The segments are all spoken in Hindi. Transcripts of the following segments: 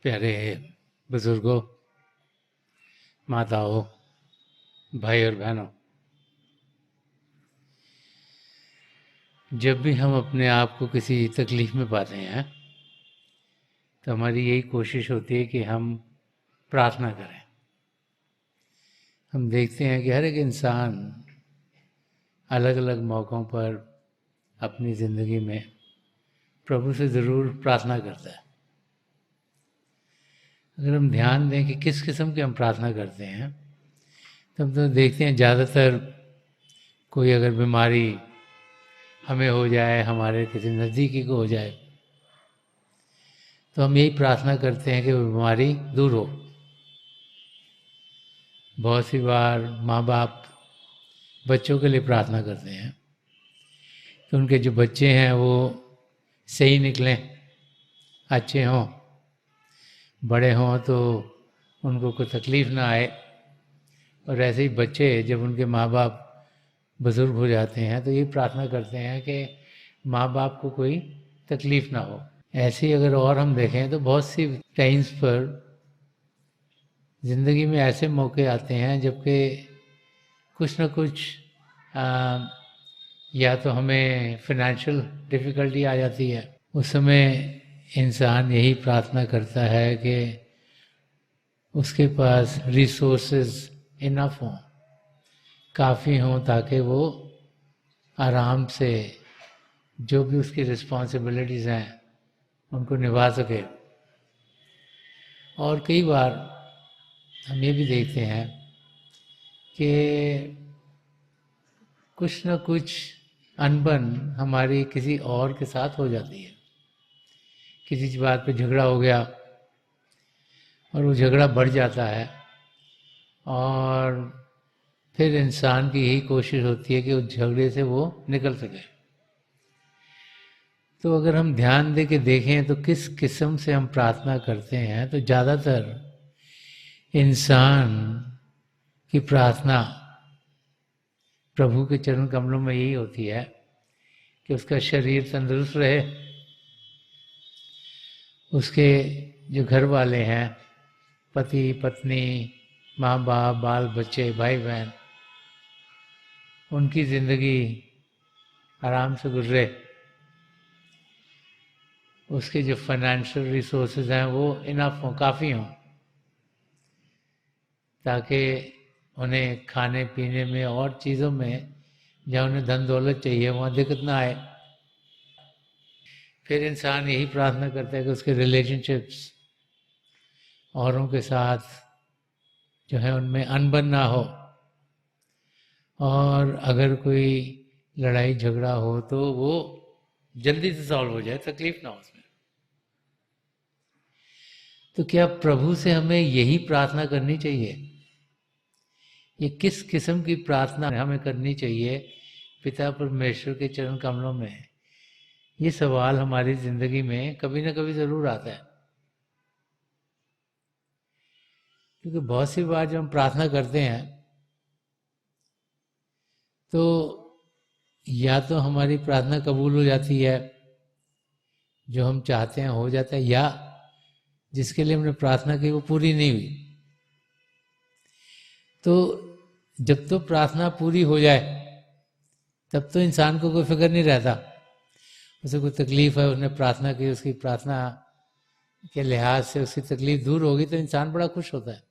प्यारे बुजुर्गों, माताओं, भाई और बहनों, जब भी हम अपने आप को किसी तकलीफ़ में पाते हैं तो हमारी यही कोशिश होती है कि हम प्रार्थना करें। हम देखते हैं कि हर एक इंसान अलग अलग मौक़ों पर अपनी ज़िंदगी में प्रभु से ज़रूर प्रार्थना करता है। अगर हम ध्यान दें कि किस किस्म की हम प्रार्थना करते हैं तो हम तो देखते हैं ज़्यादातर कोई अगर बीमारी हमें हो जाए, हमारे किसी नज़दीकी को हो जाए, तो हम यही प्रार्थना करते हैं कि वो बीमारी दूर हो। बहुत सी बार माँ बाप बच्चों के लिए प्रार्थना करते हैं कि उनके जो बच्चे हैं वो सही निकलें, अच्छे हों, बड़े हों तो उनको कोई तकलीफ़ ना आए। और ऐसे ही बच्चे जब उनके माँ बाप बुज़ुर्ग हो जाते हैं तो ये प्रार्थना करते हैं कि माँ बाप को कोई तकलीफ़ ना हो। ऐसे ही अगर और हम देखें तो बहुत सी टाइम्स पर ज़िंदगी में ऐसे मौके आते हैं जबकि कुछ न कुछ या तो हमें फिनेंशियल डिफ़िकल्टी आ जाती है। उस समय इंसान यही प्रार्थना करता है कि उसके पास रिसोर्सेज इनफ हों, काफ़ी हों, ताकि वो आराम से जो भी उसकी रिस्पॉन्सिबिलिटीज़ हैं उनको निभा सके। और कई बार हम ये भी देखते हैं कि कुछ न कुछ अनबन हमारी किसी और के साथ हो जाती है। किसी बात पे झगड़ा हो गया और वो झगड़ा बढ़ जाता है और फिर इंसान की यही कोशिश होती है कि उस झगड़े से वो निकल सके। तो अगर हम ध्यान दे के देखें तो किस किस्म से हम प्रार्थना करते हैं तो ज़्यादातर इंसान की प्रार्थना प्रभु के चरण कमलों में यही होती है कि उसका शरीर तंदुरुस्त रहे, उसके जो घर वाले हैं, पति पत्नी, माँ बाप, बाल बच्चे, भाई बहन, उनकी ज़िंदगी आराम से गुजरे, उसके जो फाइनेंशियल रिसोर्सेज हैं वो इनफ हों, काफ़ी हों, ताकि उन्हें खाने पीने में और चीज़ों में जहाँ उन्हें धन दौलत चाहिए वहाँ दिक्कत ना आए। फिर इंसान यही प्रार्थना करता है कि उसके रिलेशनशिप्स औरों के साथ जो है उनमें अनबन ना हो, और अगर कोई लड़ाई झगड़ा हो तो वो जल्दी से सॉल्व हो जाए, तकलीफ ना हो उसमें। तो क्या प्रभु से हमें यही प्रार्थना करनी चाहिए? ये किस किस्म की प्रार्थना हमें करनी चाहिए पिता परमेश्वर के चरण कमलों में? ये सवाल हमारी जिंदगी में कभी ना कभी जरूर आता है, क्योंकि बहुत सी बार जब हम प्रार्थना करते हैं तो या तो हमारी प्रार्थना कबूल हो जाती है, जो हम चाहते हैं हो जाता है, या जिसके लिए हमने प्रार्थना की वो पूरी नहीं हुई। तो जब तो प्रार्थना पूरी हो जाए तब तो इंसान को कोई फिक्र नहीं रहता, उसे कोई तकलीफ है, उसने प्रार्थना की, उसकी प्रार्थना के लिहाज से उसकी तकलीफ दूर होगी तो इंसान बड़ा खुश होता है।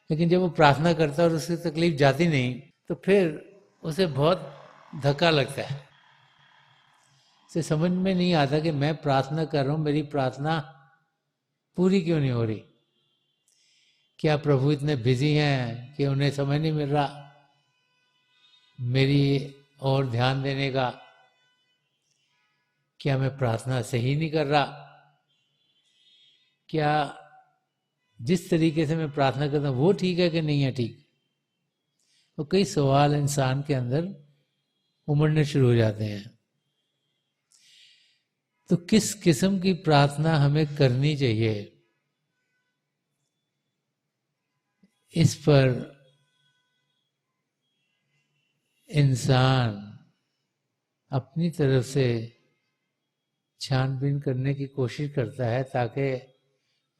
लेकिन जब वो प्रार्थना करता है और उसकी तकलीफ जाती नहीं तो फिर उसे बहुत धक्का लगता है। उसे समझ में नहीं आता कि मैं प्रार्थना कर रहा हूँ, मेरी प्रार्थना पूरी क्यों नहीं हो रही? क्या प्रभु इतने बिजी हैं कि उन्हें समय नहीं मिल रहा मेरी और ध्यान देने का? क्या मैं प्रार्थना सही नहीं कर रहा? क्या जिस तरीके से मैं प्रार्थना करता हूँ वो ठीक है कि नहीं है ठीक? तो कई सवाल इंसान के अंदर उमड़ने शुरू हो जाते हैं। तो किस किस्म की प्रार्थना हमें करनी चाहिए, इस पर इंसान अपनी तरफ से छानबीन करने की कोशिश करता है ताकि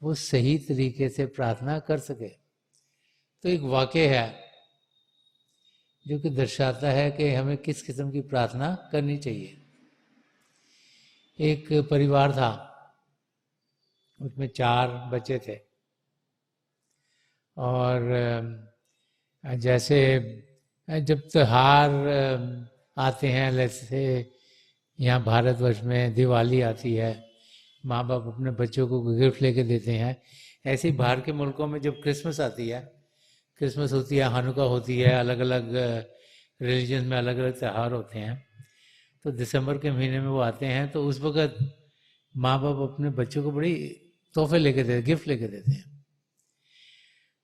वो सही तरीके से प्रार्थना कर सके। तो एक वाक्य है जो कि दर्शाता है कि हमें किस किस्म की प्रार्थना करनी चाहिए। एक परिवार था, उसमें 4 बच्चे थे, और जैसे जब त्योहार आते हैं, जैसे यहाँ भारतवर्ष में दिवाली आती है, माँ बाप अपने बच्चों को गिफ्ट लेके देते हैं। ऐसे ही बाहर के मुल्कों में जब क्रिसमस आती है, क्रिसमस होती है, हानुका होती है, अलग अलग रिलीजन में अलग अलग त्यौहार होते हैं, तो दिसंबर के महीने में वो आते हैं, तो उस वक़्त माँ बाप अपने बच्चों को बड़ी तोहफे लेके देते, गिफ्ट लेके देते हैं।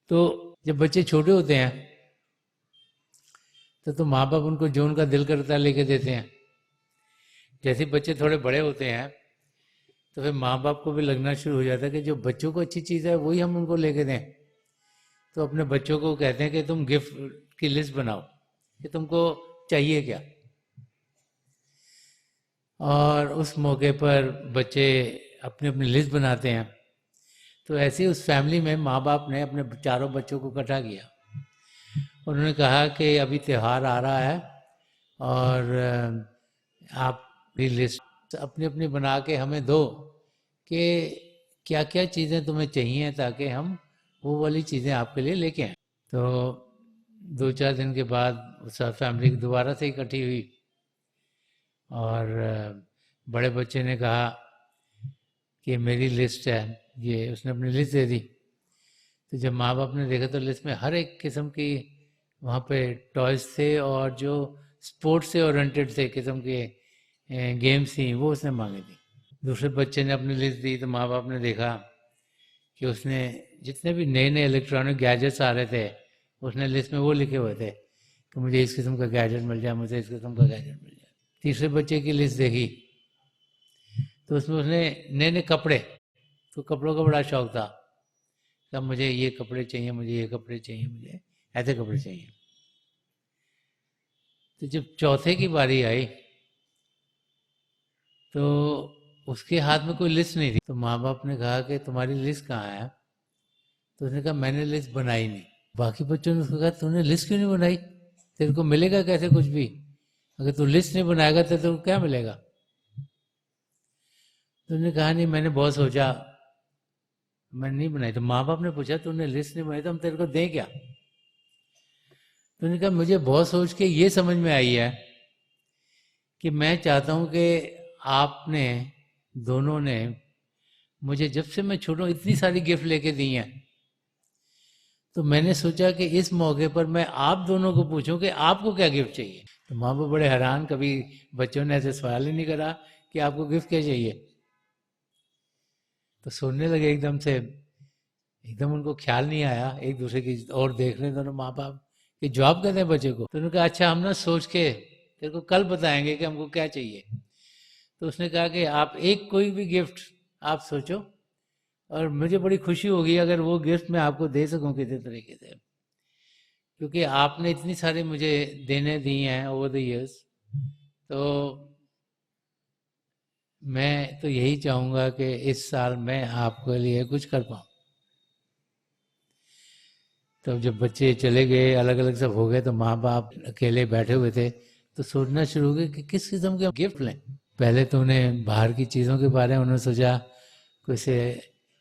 तो जब बच्चे छोटे होते हैं तो माँ बाप उनको जो उनका दिल करता है लेके देते हैं। जैसे बच्चे थोड़े बड़े होते हैं तो फिर माँ बाप को भी लगना शुरू हो जाता है कि जो बच्चों को अच्छी चीज़ है वही हम उनको लेके दें। तो अपने बच्चों को कहते हैं कि तुम गिफ्ट की लिस्ट बनाओ कि तुमको चाहिए क्या, और उस मौके पर बच्चे अपनी अपनी लिस्ट बनाते हैं। तो ऐसे ही उस फैमिली में माँ बाप ने अपने चारों बच्चों को इकट्ठा किया। उन्होंने कहा कि अभी त्यौहार आ रहा है और आप भी लिस्ट अपनी अपनी बना के हमें दो कि क्या क्या चीज़ें तुम्हें चाहिए, ताकि हम वो वाली चीज़ें आपके लिए लेके आएँ। तो 2-4 दिन के बाद सब फैमिली दोबारा से इकट्ठी हुई और बड़े बच्चे ने कहा कि मेरी लिस्ट है ये, उसने अपनी लिस्ट दे दी। तो जब माँ बाप ने देखा तो लिस्ट में हर एक किस्म की वहाँ पे टॉयज़ थे और जो स्पोर्ट्स से ओरिएंटेड थे किस्म के गेम्स थी, वो उसने मांगी थी। दूसरे बच्चे ने अपनी लिस्ट दी तो माँ बाप ने देखा कि उसने जितने भी नए नए इलेक्ट्रॉनिक गैजेट्स आ रहे थे उसने लिस्ट में वो लिखे हुए थे कि मुझे इस किस्म का गैजेट मिल जाए, मुझे इस किस्म का गैजेट मिल जाए। तीसरे बच्चे की लिस्ट देखी तो उसमें उसने नए नए कपड़े, तो कपड़ों का बड़ा शौक था, तब मुझे ये कपड़े चाहिए, मुझे ये कपड़े चाहिए, मुझे ऐसे कपड़े चाहिए। तो जब चौथे की बारी आई तो उसके हाथ में कोई लिस्ट नहीं थी। तो माँ बाप ने कहा कि तुम्हारी लिस्ट कहाँ है? तो उसने कहा मैंने लिस्ट बनाई नहीं। बाकी बच्चों ने उसको कहा तूने लिस्ट क्यों नहीं बनाई, तेरे को मिलेगा कैसे कुछ भी, अगर तू लिस्ट नहीं बनाएगा तो तेरे को क्या मिलेगा? तो उसने कहा नहीं मैंने बहुत सोचा, मैंने नहीं बनाई। तो माँ बाप ने पूछा तूने लिस्ट नहीं बनाई तो हम तेरे को दें क्या? तो उसने कहा मुझे बहुत सोच के ये समझ में आई है कि मैं चाहता हूँ कि आपने दोनों ने मुझे जब से मैं छोटा हूँ इतनी सारी गिफ्ट लेके दी हैं, तो मैंने सोचा कि इस मौके पर मैं आप दोनों को पूछूं कि आपको क्या गिफ्ट चाहिए। तो माँ बाप बड़े हैरान, कभी बच्चों ने ऐसे सवाल ही नहीं करा कि आपको गिफ्ट क्या चाहिए। तो सुनने लगे एकदम से, एकदम उनको ख्याल नहीं आया, एक दूसरे की और देख रहे दोनों माँ बाप कि जवाब कहते हैं बच्चे को। तो उन्होंने कहा अच्छा हम ना सोच के तेरे को कल बताएंगे कि हमको क्या चाहिए। तो उसने कहा कि आप एक कोई भी गिफ्ट आप सोचो और मुझे बड़ी खुशी होगी अगर वो गिफ्ट मैं आपको दे सकूं किसी तरीके से, क्योंकि आपने इतनी सारी मुझे देने दी हैं ओवर द इयर्स, तो मैं तो यही चाहूँगा कि इस साल मैं आपके लिए कुछ कर पाऊँ। तब जब बच्चे चले गए, अलग अलग सब हो गए, तो माँ बाप अकेले बैठे हुए थे तो सोचना शुरू हो गए कि किस किस्म के गिफ्ट लें। पहले तो उन्हें बाहर की चीज़ों के बारे में उन्होंने सोचा, कोई से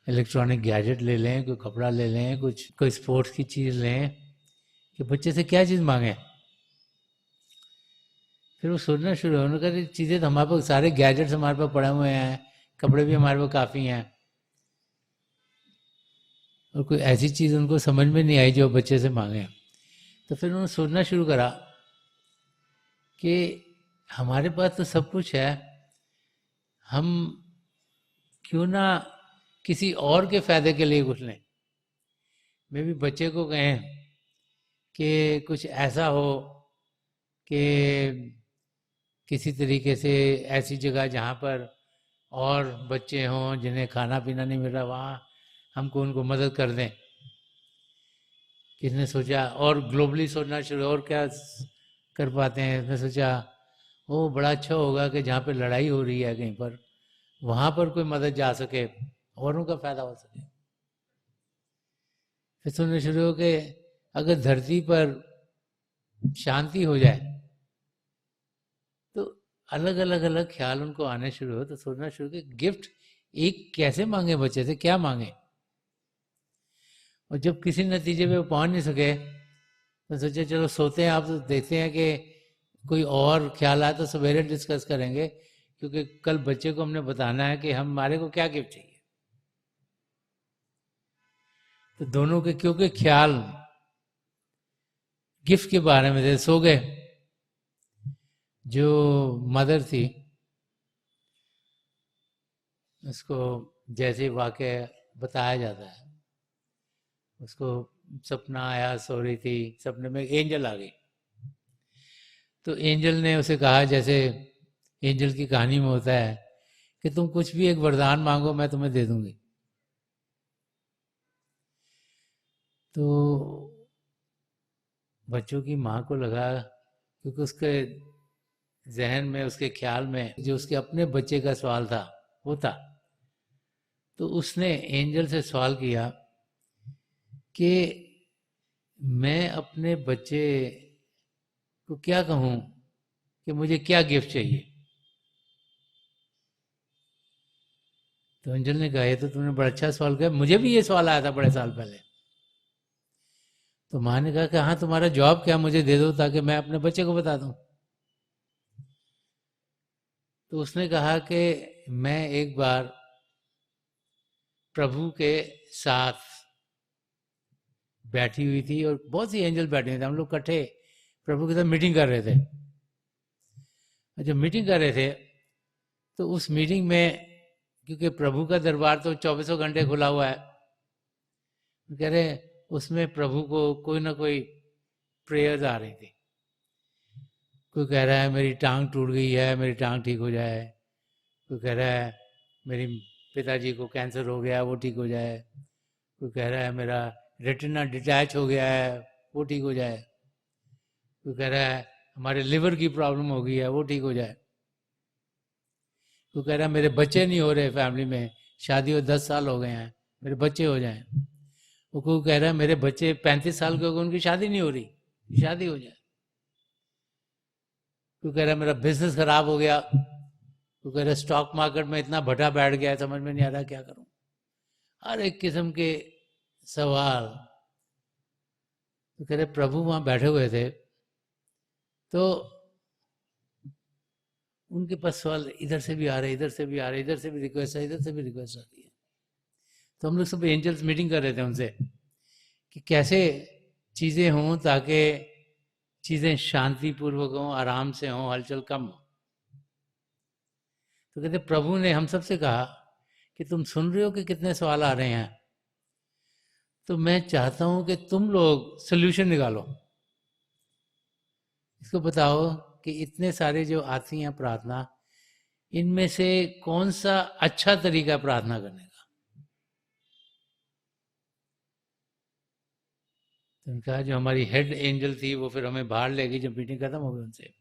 इलेक्ट्रॉनिक गैजेट ले लें, कोई कपड़ा ले लें, कुछ कोई स्पोर्ट्स की चीज़ लें, कि बच्चे से क्या चीज़ मांगें। फिर वो सोचना शुरू हुआ, उन्होंने कहा चीज़ें तो हमारे पास, सारे गैजेट्स हमारे पास पड़े हुए हैं, कपड़े भी हमारे पास काफ़ी हैं, और कोई ऐसी चीज़ उनको समझ में नहीं आई जो बच्चे से मांगे। तो फिर उन्होंने सोचना शुरू करा कि हमारे पास तो सब कुछ है, हम क्यों ना किसी और के फायदे के लिए कुछ लें। मैं भी बच्चे को कहें कि कुछ ऐसा हो कि किसी तरीके से ऐसी जगह जहाँ पर और बच्चे हों जिन्हें खाना पीना नहीं मिल रहा, वहाँ हमको उनको मदद कर दें। किसने सोचा और ग्लोबली सोचना शुरू, और क्या कर पाते हैं। उसने सोचा वो बड़ा अच्छा होगा कि जहाँ पे लड़ाई हो रही है कहीं पर, वहाँ पर कोई मदद जा सके और उनका फायदा हो सके। फिर सुनने शुरू हो कि अगर धरती पर शांति हो जाए तो अलग अलग अलग ख्याल उनको आने शुरू हो, तो सोचना शुरू कि गिफ्ट एक कैसे मांगे बच्चे से, क्या मांगे। और जब किसी नतीजे पे वो पहुंच नहीं सके तो सोचे चलो सोते हैं, आप तो देखते हैं कि कोई और ख्याल आए तो सवेरे डिस्कस करेंगे, क्योंकि कल बच्चे को हमने बताना है कि हमारे को क्या गिफ्ट चाहिए। तो दोनों के क्योंकि ख्याल गिफ्ट के बारे में थे, सो गए। जो मदर थी उसको जैसे वाक्य बताया जाता है, उसको सपना आया, सो रही थी, सपने में एंजल आ गई। तो एंजल ने उसे कहा, जैसे एंजल की कहानी में होता है कि तुम कुछ भी एक वरदान मांगो मैं तुम्हें दे दूंगी। तो बच्चों की माँ को लगा, क्योंकि उसके जहन में, उसके ख्याल में जो उसके अपने बच्चे का सवाल था वो था, तो उसने एंजल से सवाल किया कि मैं अपने बच्चे को क्या कहूँ कि मुझे क्या गिफ्ट चाहिए। तो एंजल ने कहा, ये तो तुमने बड़ा अच्छा सवाल किया, मुझे भी ये सवाल आया था बड़े साल पहले। तो माँ ने कहा कि हाँ, तुम्हारा जॉब क्या, मुझे दे दो ताकि मैं अपने बच्चे को बता दूं। तो उसने कहा कि मैं एक बार प्रभु के साथ बैठी हुई थी और बहुत सी एंजल बैठे हुए थे, हम लोग इकट्ठे प्रभु के साथ मीटिंग कर रहे थे। जब मीटिंग कर रहे थे तो उस मीटिंग में, क्योंकि प्रभु का दरबार तो 24 घंटे खुला हुआ है, कह रहे उसमें प्रभु को कोई ना कोई प्रेयर्स आ रही थी। कोई कह रहा है मेरी टांग टूट गई है, मेरी टांग ठीक हो जाए। कोई कह रहा है मेरी पिताजी को कैंसर हो गया, वो ठीक हो जाए। कोई कह रहा है मेरा रेटिना डिटैच हो गया है, वो ठीक हो जाए। कोई कह रहा है हमारे लिवर की प्रॉब्लम हो गई है, वो ठीक हो जाए। कोई कह रहा है मेरे बच्चे नहीं हो रहे फैमिली में, शादी हो 10 साल हो गए हैं, मेरे बच्चे हो जाएं। वो कोई कह रहा है मेरे बच्चे 35 साल के हो गए, उनकी शादी नहीं हो रही, शादी हो जाए। कोई कह रहा है मेरा बिजनेस खराब हो गया। कोई कह रहा है स्टॉक मार्केट में इतना भटा बैठ गया है, समझ में नहीं आ रहा क्या करूं। हर एक किस्म के सवाल। तो कह रहे प्रभु वहां बैठे हुए थे, तो उनके पास सवाल इधर से भी आ रहे, इधर से भी आ रहे, इधर से भी रिक्वेस्ट है, इधर से भी रिक्वेस्ट आ रही है। तो हम लोग सब एंजल्स मीटिंग कर रहे थे उनसे कि कैसे चीजें हों ताकि चीजें शांतिपूर्वक हों, आराम से हों, हलचल कम हो। तो कहते प्रभु ने हम सबसे कहा कि तुम सुन रहे हो कि कितने सवाल आ रहे हैं, तो मैं चाहता हूं कि तुम लोग सोल्यूशन निकालो। इसको बताओ कि इतने सारे जो आती हैं प्रार्थना, इनमें से कौन सा अच्छा तरीका प्रार्थना करने का। तो उनका जो हमारी हेड एंजल थी वो फिर हमें बाहर ले गई जब मीटिंग खत्म हो गई उनसे।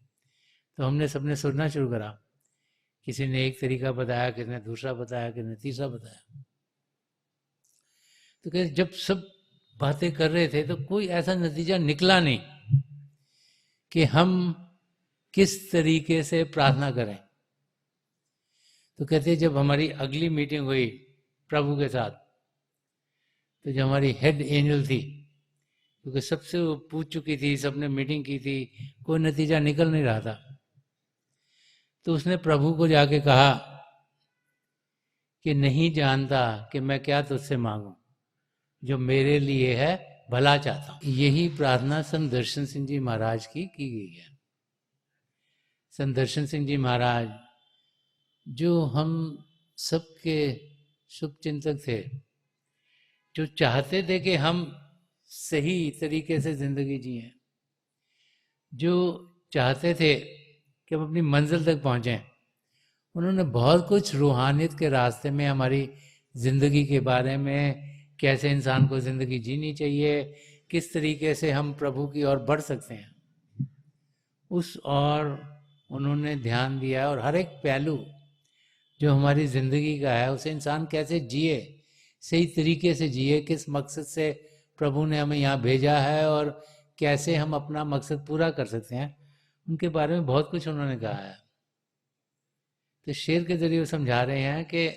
तो हमने सबने सुनना शुरू करा। किसी ने एक तरीका बताया, किसी ने दूसरा बताया, किसी ने तीसरा बताया। तो कहते जब सब बातें कर रहे थे तो कोई ऐसा नतीजा निकला नहीं कि हम किस तरीके से प्रार्थना करें। तो कहते जब हमारी अगली मीटिंग हुई प्रभु के साथ, तो जो हमारी हेड एंजल थी, क्योंकि सबसे वो पूछ चुकी थी, सबने मीटिंग की थी, कोई नतीजा निकल नहीं रहा था, तो उसने प्रभु को जाके कहा कि नहीं जानता कि मैं क्या तुझसे मांगू, जो मेरे लिए है भला चाहता हूं। यही प्रार्थना संत दर्शन सिंह जी महाराज की गई है। संत दर्शन सिंह जी महाराज जो हम सबके शुभ चिंतक थे, जो चाहते थे कि हम सही तरीके से जिंदगी जिए, जो चाहते थे कि हम अपनी मंजिल तक पहुंचे। उन्होंने बहुत कुछ रूहानियत के रास्ते में हमारी जिंदगी के बारे में, कैसे इंसान को जिंदगी जीनी चाहिए, किस तरीके से हम प्रभु की ओर बढ़ सकते हैं, उस और उन्होंने ध्यान दिया। और हर एक पहलू जो हमारी जिंदगी का है उसे इंसान कैसे जिए, सही तरीके से जिए, किस मकसद से प्रभु ने हमें यहाँ भेजा है और कैसे हम अपना मकसद पूरा कर सकते हैं, उनके बारे में बहुत कुछ उन्होंने कहा है। तो शेर के जरिए वो समझा रहे हैं कि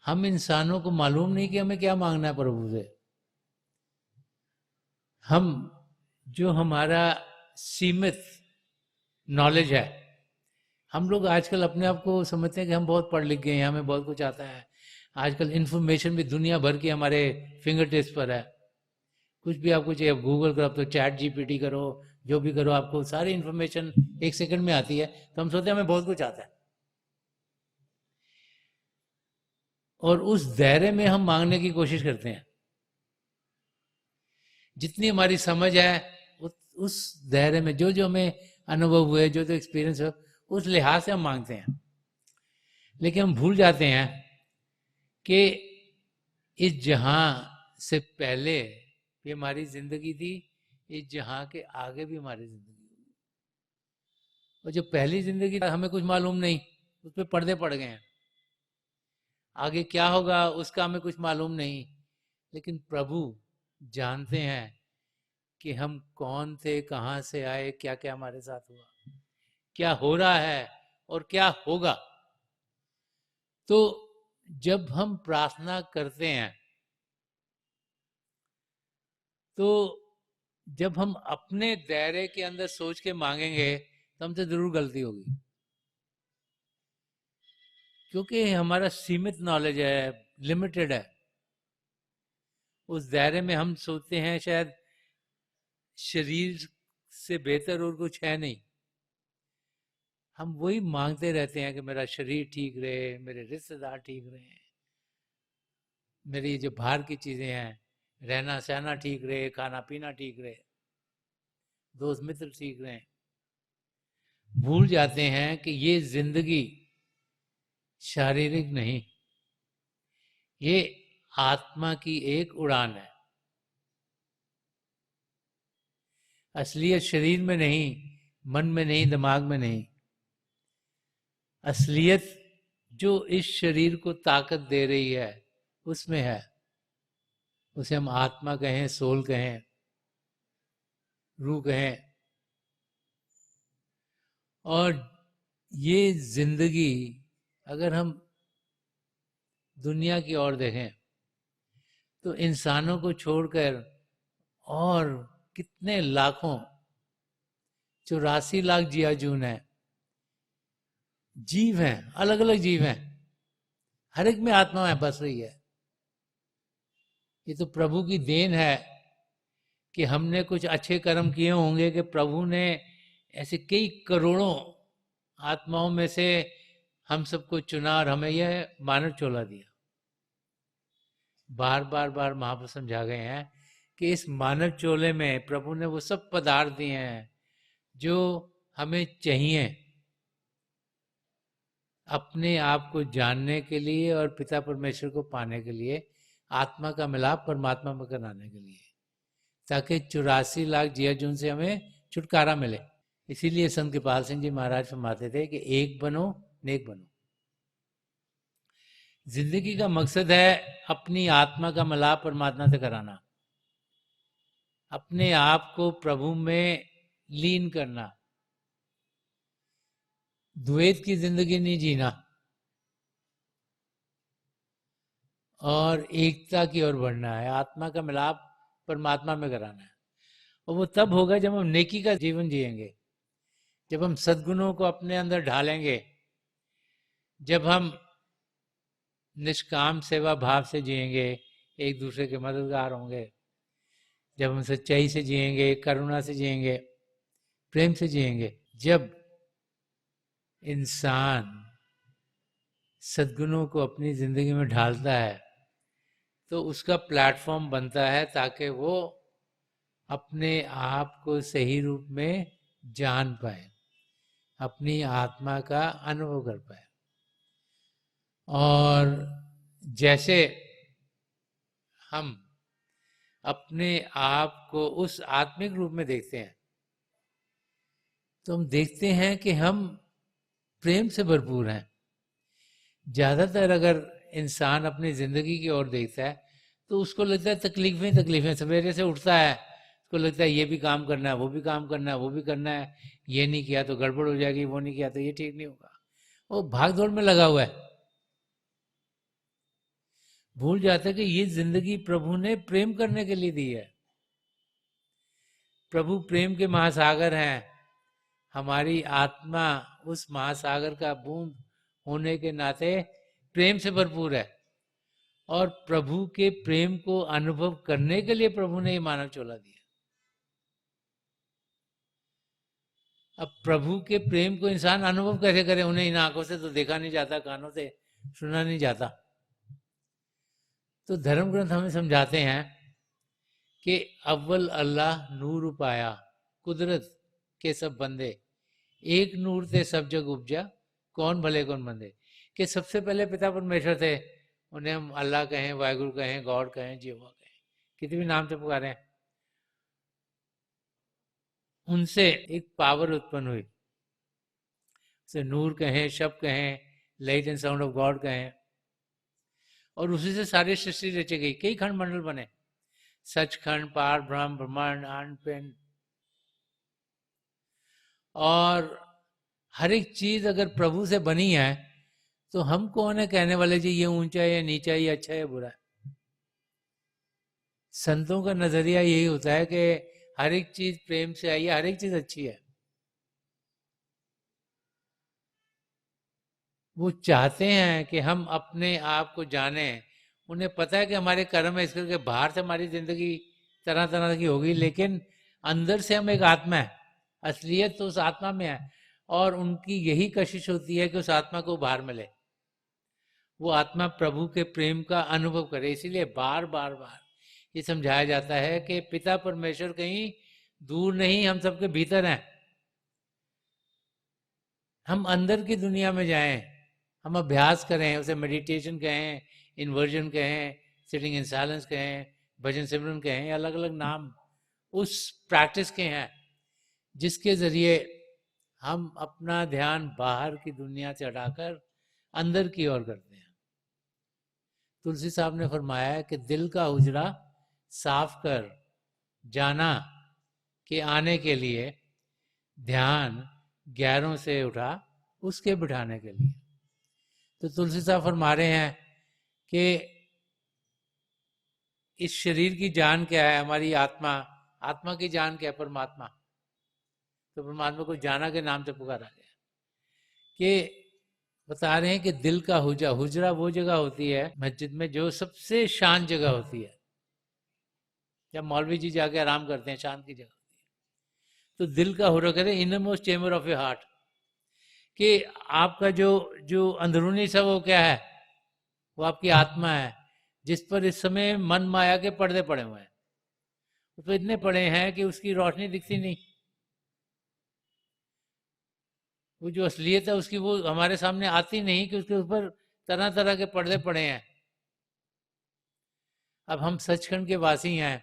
हम इंसानों को मालूम नहीं कि हमें क्या मांगना है प्रभु से। हम जो हमारा सीमित नॉलेज है, हम लोग आजकल अपने आप को समझते हैं कि हम बहुत पढ़ लिख गए हैं, हमें बहुत कुछ आता है। आजकल इन्फॉर्मेशन भी दुनिया भर की हमारे फिंगर टिप्स पर है। कुछ भी आपको चाहिए गूगल करो, अब तो चैट जीपीटी करो, जो भी करो, आपको सारी इन्फॉर्मेशन 1 सेकंड में आती है। तो हम सोचते हैं हमें बहुत कुछ आता है, और उस दायरे में हम मांगने की कोशिश करते हैं। जितनी हमारी समझ है उस दायरे में, जो जो हमें अनुभव हुए, जो जो एक्सपीरियंस हो, उस लिहाज से हम मांगते हैं। लेकिन हम भूल जाते हैं कि इस जहां से पहले भी हमारी जिंदगी थी, इस जहां के आगे भी हमारी जिंदगी होगी। और जो पहली जिंदगी हमें कुछ मालूम नहीं, उस पर पर्दे पड़ गए हैं। आगे क्या होगा उसका हमें कुछ मालूम नहीं, लेकिन प्रभु जानते हैं कि हम कौन थे, कहाँ से आए, क्या क्या हमारे साथ हुआ, क्या हो रहा है और क्या होगा। तो जब हम प्रार्थना करते हैं, तो जब हम अपने दायरे के अंदर सोच के मांगेंगे तो हमसे जरूर गलती होगी, क्योंकि हमारा सीमित नॉलेज है, लिमिटेड है। उस दायरे में हम सोचते हैं शायद शरीर से बेहतर और कुछ है नहीं। हम वही मांगते रहते हैं कि मेरा शरीर ठीक रहे, मेरे रिश्तेदार ठीक रहे, मेरी जो बाहर की चीजें हैं, रहना सहना ठीक रहे, खाना पीना ठीक रहे, दोस्त मित्र ठीक रहे। भूल जाते हैं कि ये जिंदगी शारीरिक नहीं, ये आत्मा की एक उड़ान है। असलियत शरीर में नहीं, मन में नहीं, दिमाग में नहीं। असलियत जो इस शरीर को ताकत दे रही है उसमें है। उसे हम आत्मा कहें, सोल कहें, रूह कहें। और ये जिंदगी अगर हम दुनिया की ओर देखें तो इंसानों को छोड़कर और कितने लाखों, 84 लाख जियाजून है, जीव हैं, अलग अलग जीव हैं, हर एक में आत्मा है, बस रही है। ये तो प्रभु की देन है कि हमने कुछ अच्छे कर्म किए होंगे कि प्रभु ने ऐसे कई करोड़ों आत्माओं में से हम सबको चुना और हमें यह मानव चोला दिया। बार बार बार महाप्रभु समझा गए हैं कि इस मानव चोले में प्रभु ने वो सब पदार्थ दिए हैं जो हमें चाहिए अपने आप को जानने के लिए और पिता परमेश्वर को पाने के लिए, आत्मा का मिलाप परमात्मा में कराने के लिए, ताकि 84 लाख जियाजून से हमें छुटकारा मिले। इसीलिए संत कृपाल सिंह जी महाराज फरमाते थे कि एक बनो नेक बनो। जिंदगी का मकसद है अपनी आत्मा का मिलाप परमात्मा से कराना, अपने आप को प्रभु में लीन करना, द्वैत की जिंदगी नहीं जीना और एकता की ओर बढ़ना है, आत्मा का मिलाप परमात्मा में कराना है। और वो तब होगा जब हम नेकी का जीवन जिएंगे, जब हम सद्गुणों को अपने अंदर ढालेंगे, जब हम निष्काम सेवा भाव से जिएंगे, एक दूसरे के मददगार होंगे, जब हम सच्चाई से जिएंगे, करुणा से जिएंगे, प्रेम से जिएंगे। जब इंसान सद्गुणों को अपनी जिंदगी में ढालता है तो उसका प्लेटफॉर्म बनता है ताकि वो अपने आप को सही रूप में जान पाए, अपनी आत्मा का अनुभव कर पाए। और जैसे हम अपने आप को उस आत्मिक रूप में देखते हैं तो हम देखते हैं कि हम प्रेम से भरपूर हैं। ज्यादातर अगर इंसान अपनी जिंदगी की ओर देखता है तो उसको लगता है तकलीफें तकलीफें, सवेरे से उठता है उसको लगता है ये भी काम करना है, वो भी काम करना है, वो भी करना है, ये नहीं किया तो गड़बड़ हो जाएगी, वो नहीं किया तो ये ठीक नहीं होगा, वो भाग दौड़ में लगा हुआ है। भूल जाता है कि ये जिंदगी प्रभु ने प्रेम करने के लिए दी है। प्रभु प्रेम के महासागर हैं, हमारी आत्मा उस महासागर का बूंद होने के नाते प्रेम से भरपूर है, और प्रभु के प्रेम को अनुभव करने के लिए प्रभु ने ये मानव चोला दिया। अब प्रभु के प्रेम को इंसान अनुभव कैसे करे, उन्हें इन आंखों से तो देखा नहीं जाता, कानों से सुना नहीं जाता। तो धर्म ग्रंथ हमें समझाते हैं कि अव्वल अल्लाह नूर पाया, कुदरत के सब बंदे, एक नूर थे सब जग उपजा, कौन भले कौन मंदे। कि सबसे पहले पिता परमेश्वर थे, उन्हें हम अल्लाह कहें, वाहिगुरु कहें, गॉड कहें, जीवा कहें, किसी भी नाम से पुकारें, उनसे एक पावर उत्पन्न हुई, उसे नूर कहें, शब्द कहें, light and sound of God कहें, और उसी से सारी सृष्टि रची गई। कई खंड मंडल बने, सचखंड, पार ब्रह्म, ब्रह्मांड, अनपिंड, और हर एक चीज अगर प्रभु से बनी है तो हम कौन है कहने वाले जी ये ऊंचा है या नीचा है, ये अच्छा है या बुरा है। संतों का नजरिया यही होता है कि हर एक चीज प्रेम से आई है, हर एक चीज अच्छी है। वो चाहते हैं कि हम अपने आप को जाने, उन्हें पता है कि हमारे कर्म है, इस करके बाहर से हमारी जिंदगी तरह तरह की होगी, लेकिन अंदर से हम एक आत्मा है, असलियत तो उस आत्मा में है, और उनकी यही कशिश होती है कि उस आत्मा को बाहर मिले, वो आत्मा प्रभु के प्रेम का अनुभव करे। इसीलिए बार बार बार ये समझाया जाता है कि पिता परमेश्वर कहीं दूर नहीं, हम सबके भीतर हैं। हम अंदर की दुनिया में जाएं, हम अभ्यास करें, उसे मेडिटेशन कहें, इन्वर्जन कहें, सिटिंग इन साइलेंस कहें, भजन सिमरन कहें, अलग अलग नाम उस प्रैक्टिस के हैं जिसके जरिए हम अपना ध्यान बाहर की दुनिया से हटाकर अंदर की ओर करते हैं। तुलसी साहब ने फरमाया है कि दिल का हुजरा साफ कर जाना के आने के लिए, ध्यान ग्यारों से उठा उसके बिठाने के लिए। तो तुलसी साहब फरमा रहे हैं कि इस शरीर की जान क्या है, हमारी आत्मा, आत्मा की जान क्या है, परमात्मा। तो परमात्मा को जाना के नाम से पुकारा गया कि बता रहे हैं कि दिल का हुजरा वो जगह होती है मस्जिद में जो सबसे शांत जगह होती है, जब मौलवी जी जाके आराम करते हैं, शांत की जगह होती है। तो दिल का हुजरा कहते हैं inner most chamber of your heart, कि आपका जो जो अंदरूनी सब वो क्या है, वो आपकी आत्मा है, जिस पर इस समय मन माया के पर्दे पड़े हुए हैं। उस पर इतने पड़े हैं कि उसकी रोशनी दिखती नहीं, वो जो असलियत है उसकी वो हमारे सामने आती नहीं, कि उसके ऊपर तरह तरह के पर्दे पड़े हैं। अब हम सचखंड के वासी हैं,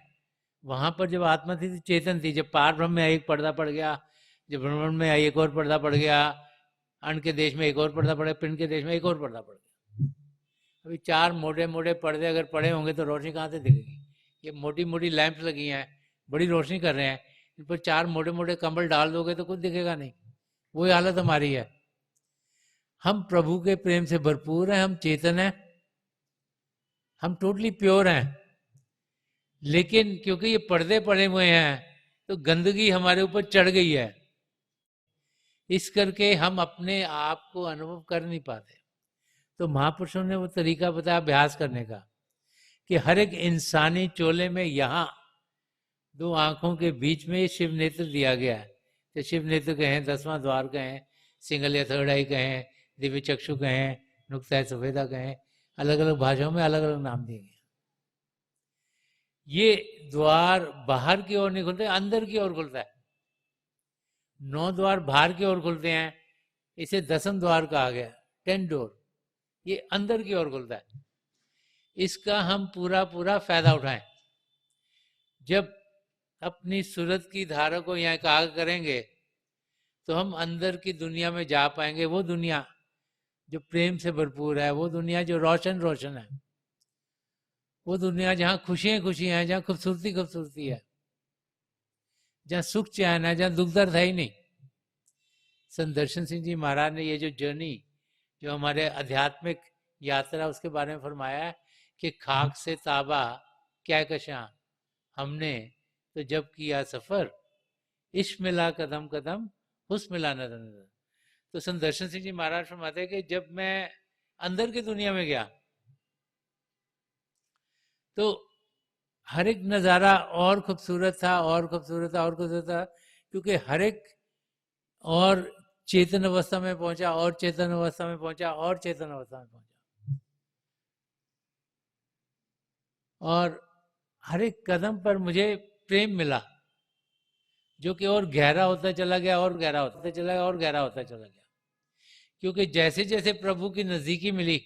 वहां पर जब आत्मा थी तो चेतन थी, जब पार ब्रह्म में आई एक पर्दा पड़ गया, जब ब्रह्मांड में आई एक और पर्दा पड़ गया, अन्न के देश में एक और पर्दा पड़ गया, पिंड के देश में एक और पर्दा पड़ गया। अभी चार मोटे मोटे पर्दे अगर पड़े होंगे तो रोशनी कहाँ से दिखेगी। ये मोटी मोटी लैंप्स लगी हैं, बड़ी रोशनी कर रहे हैं, इन पर चार मोटे मोटे कंबल डाल दोगे तो कुछ दिखेगा नहीं। वही हालत हमारी है। हम प्रभु के प्रेम से भरपूर हैं, हम चेतन हैं, हम टोटली प्योर हैं, लेकिन क्योंकि ये पर्दे पड़े हुए हैं तो गंदगी हमारे ऊपर चढ़ गई है, इस करके हम अपने आप को अनुभव कर नहीं पाते। तो महापुरुषों ने वो तरीका बताया अभ्यास करने का, कि हर एक इंसानी चोले में यहाँ दो आंखों के बीच में शिव नेत्र दिया गया है। तो शिव नेत्र कहें, 10वां द्वार कहें, सिंगल या थर्ड आई कहें, दिव्य चक्षु कहें, नुक्ता सफेदा कहें, अलग अलग भाषाओं में अलग अलग नाम दिए गए। ये द्वार बाहर की ओर नहीं खुलते, अंदर की ओर खुलता है। 9 द्वार बाहर की ओर खुलते हैं, इसे 10वां द्वार कहा गया, 10 डोर, ये अंदर की ओर खुलता है। इसका हम पूरा पूरा फायदा उठाएं। जब अपनी सूरत की धारा को यहाँ कहा करेंगे तो हम अंदर की दुनिया में जा पाएंगे, वो दुनिया जो प्रेम से भरपूर है, वो दुनिया जो रोशन रोशन है। वो दुनिया जहाँ खुशियाँ खुशियाँ हैं, जहाँ खूबसूरती खूबसूरती है, जहाँ सुख चैन है, जहाँ दुख दर्द है ही नहीं। संत दर्शन सिंह जी महाराज ने ये जो जर्नी, जो हमारे आध्यात्मिक यात्रा, उसके बारे में फरमाया है कि खाक से ताबा क्या कशा हमने तो जब किया सफर, इश्क मिला कदम कदम हुस्न मिला नजर नजर। तो संत दर्शन सिंह जी महाराज फरमाते हैं कि जब मैं अंदर की दुनिया में गया तो हर एक नज़ारा और खूबसूरत था, और खूबसूरत था, और खूबसूरत था, क्योंकि हर एक और चेतन अवस्था में पहुंचा, और चेतन अवस्था में पहुंचा, और चेतन अवस्था में पहुंचा, और हर एक कदम पर मुझे प्रेम मिला, जो कि और गहरा होता चला गया, और गहरा होता चला गया, और गहरा होता चला गया। क्योंकि जैसे जैसे प्रभु की नज़दीकी मिली,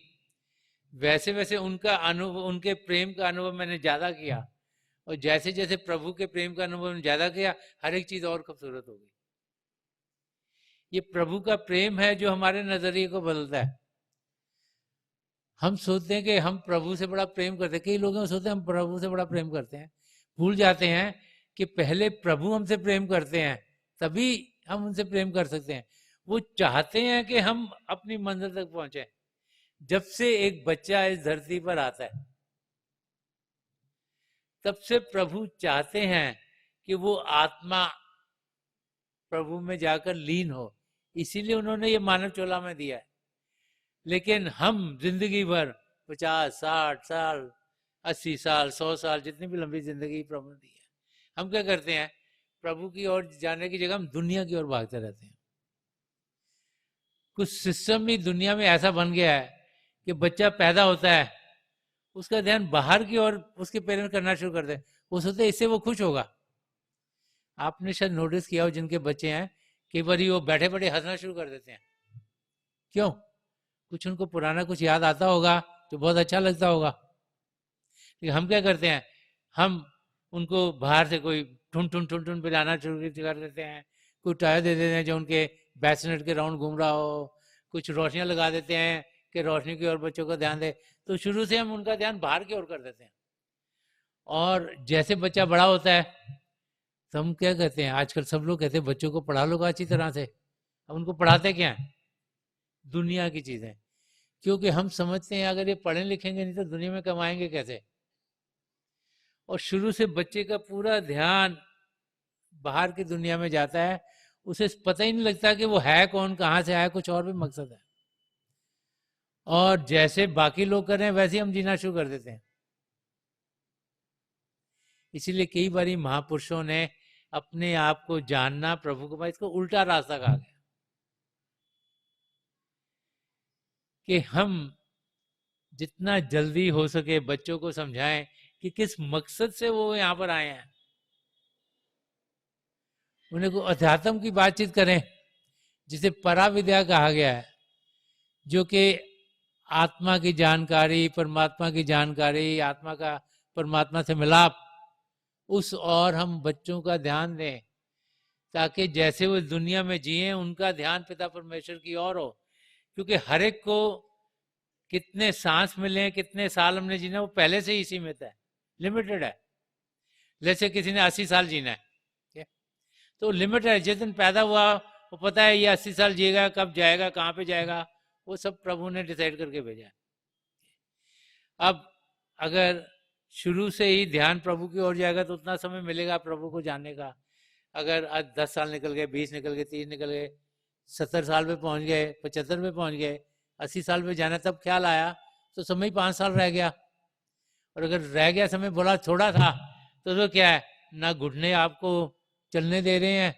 वैसे वैसे उनका अनुभव, उनके प्रेम का अनुभव मैंने ज़्यादा किया, और जैसे जैसे प्रभु के प्रेम का अनुभव मैंने ज़्यादा किया, हर एक चीज़ और खूबसूरत हो गई। ये प्रभु का प्रेम है जो हमारे नज़रिए को बदलता है। हम सोचते हैं कि हम प्रभु से बड़ा प्रेम करते हैं, कई लोग सोचते हैं हम प्रभु से बड़ा प्रेम करते हैं, भूल जाते हैं कि पहले प्रभु हमसे प्रेम करते हैं, तभी हम उनसे प्रेम कर सकते हैं। वो चाहते हैं कि हम अपनी मंजिल तक पहुंचे। जब से एक बच्चा इस धरती पर आता है, तब से प्रभु चाहते हैं कि वो आत्मा प्रभु में जाकर लीन हो, इसीलिए उन्होंने ये मानव चोला में दिया है। लेकिन हम जिंदगी भर 50, 60 साल, 80 साल, 100 साल, जितनी भी लंबी जिंदगी प्रभु ने दी है, हम क्या करते हैं? प्रभु की ओर जाने की जगह हम दुनिया की ओर भागते रहते हैं। कुछ सिस्टम ही दुनिया में ऐसा बन गया है कि बच्चा पैदा होता है, उसका ध्यान बाहर की ओर उसके पेरेंट्स करना शुरू कर दे, वो सोचते इससे वो खुश होगा। आपने शायद नोटिस किया हो, जिनके बच्चे हैं कई बार वो बैठे बैठे हंसना शुरू कर देते हैं। क्यों? कुछ उनको पुराना कुछ याद आता होगा जो बहुत अच्छा लगता होगा। लेकिन हम क्या करते हैं? हम उनको बाहर से कोई ठुन ठुन ठुन ठुन पिलाना शुरू कर देते हैं, कोई टायर दे देते हैं जो उनके बैसनेट के राउंड घूम रहा हो, कुछ रोशनियां लगा देते हैं कि रोशनी की ओर बच्चों का ध्यान दे। तो शुरू से हम उनका ध्यान बाहर की ओर कर देते हैं। और जैसे बच्चा बड़ा होता है तो हम क्या कहते हैं, आजकल सब लोग कहते हैं बच्चों को पढ़ा लो अच्छी तरह से। अब उनको पढ़ाते क्या है? दुनिया की चीजें। क्योंकि हम समझते हैं अगर ये पढ़े लिखेंगे नहीं तो दुनिया में कमाएंगे कैसे। और शुरू से बच्चे का पूरा ध्यान बाहर की दुनिया में जाता है, उसे पता ही नहीं लगता कि वो है कौन, कहाँ से आया, कुछ और भी मकसद है। और जैसे बाकी लोग कर रहे हैं वैसे ही हम जीना शुरू कर देते हैं। इसीलिए कई बार महापुरुषों ने अपने आप को जानना, प्रभु को, इसको उल्टा रास्ता कहा गया कि हम जितना जल्दी हो सके बच्चों को समझाएं कि किस मकसद से वो यहाँ पर आए हैं। उन्हें को अध्यात्म की बातचीत करें, जिसे पराविद्या कहा गया है, जो कि आत्मा की जानकारी, परमात्मा की जानकारी, आत्मा का परमात्मा से मिलाप, उस और हम बच्चों का ध्यान दें, ताकि जैसे वो दुनिया में जिए उनका ध्यान पिता परमेश्वर की ओर हो। क्योंकि हर एक को कितने सांस मिले, कितने साल हमने जीना, वो पहले से ही सीमित है, लिमिटेड है। जैसे किसी ने 80 साल जीना है, तो लिमिटेड है। जिस दिन पैदा हुआ वो पता है ये 80 साल जिएगा, कब जाएगा, कहाँ पे जाएगा, वो सब प्रभु ने डिसाइड करके भेजा है। अब अगर शुरू से ही ध्यान प्रभु की ओर जाएगा तो उतना समय मिलेगा प्रभु को जानने का। अगर आज 10 साल निकल गए, 20 निकल गए, 30 निकल गए, 70 साल पे पहुंच गए, 75 पे पहुंच गए, 80 साल पे जाना, तब ख्याल आया तो समय 5 साल रह गया। और अगर रह गया समय बोला थोड़ा था, तो क्या है, ना घुटने आपको चलने दे रहे हैं,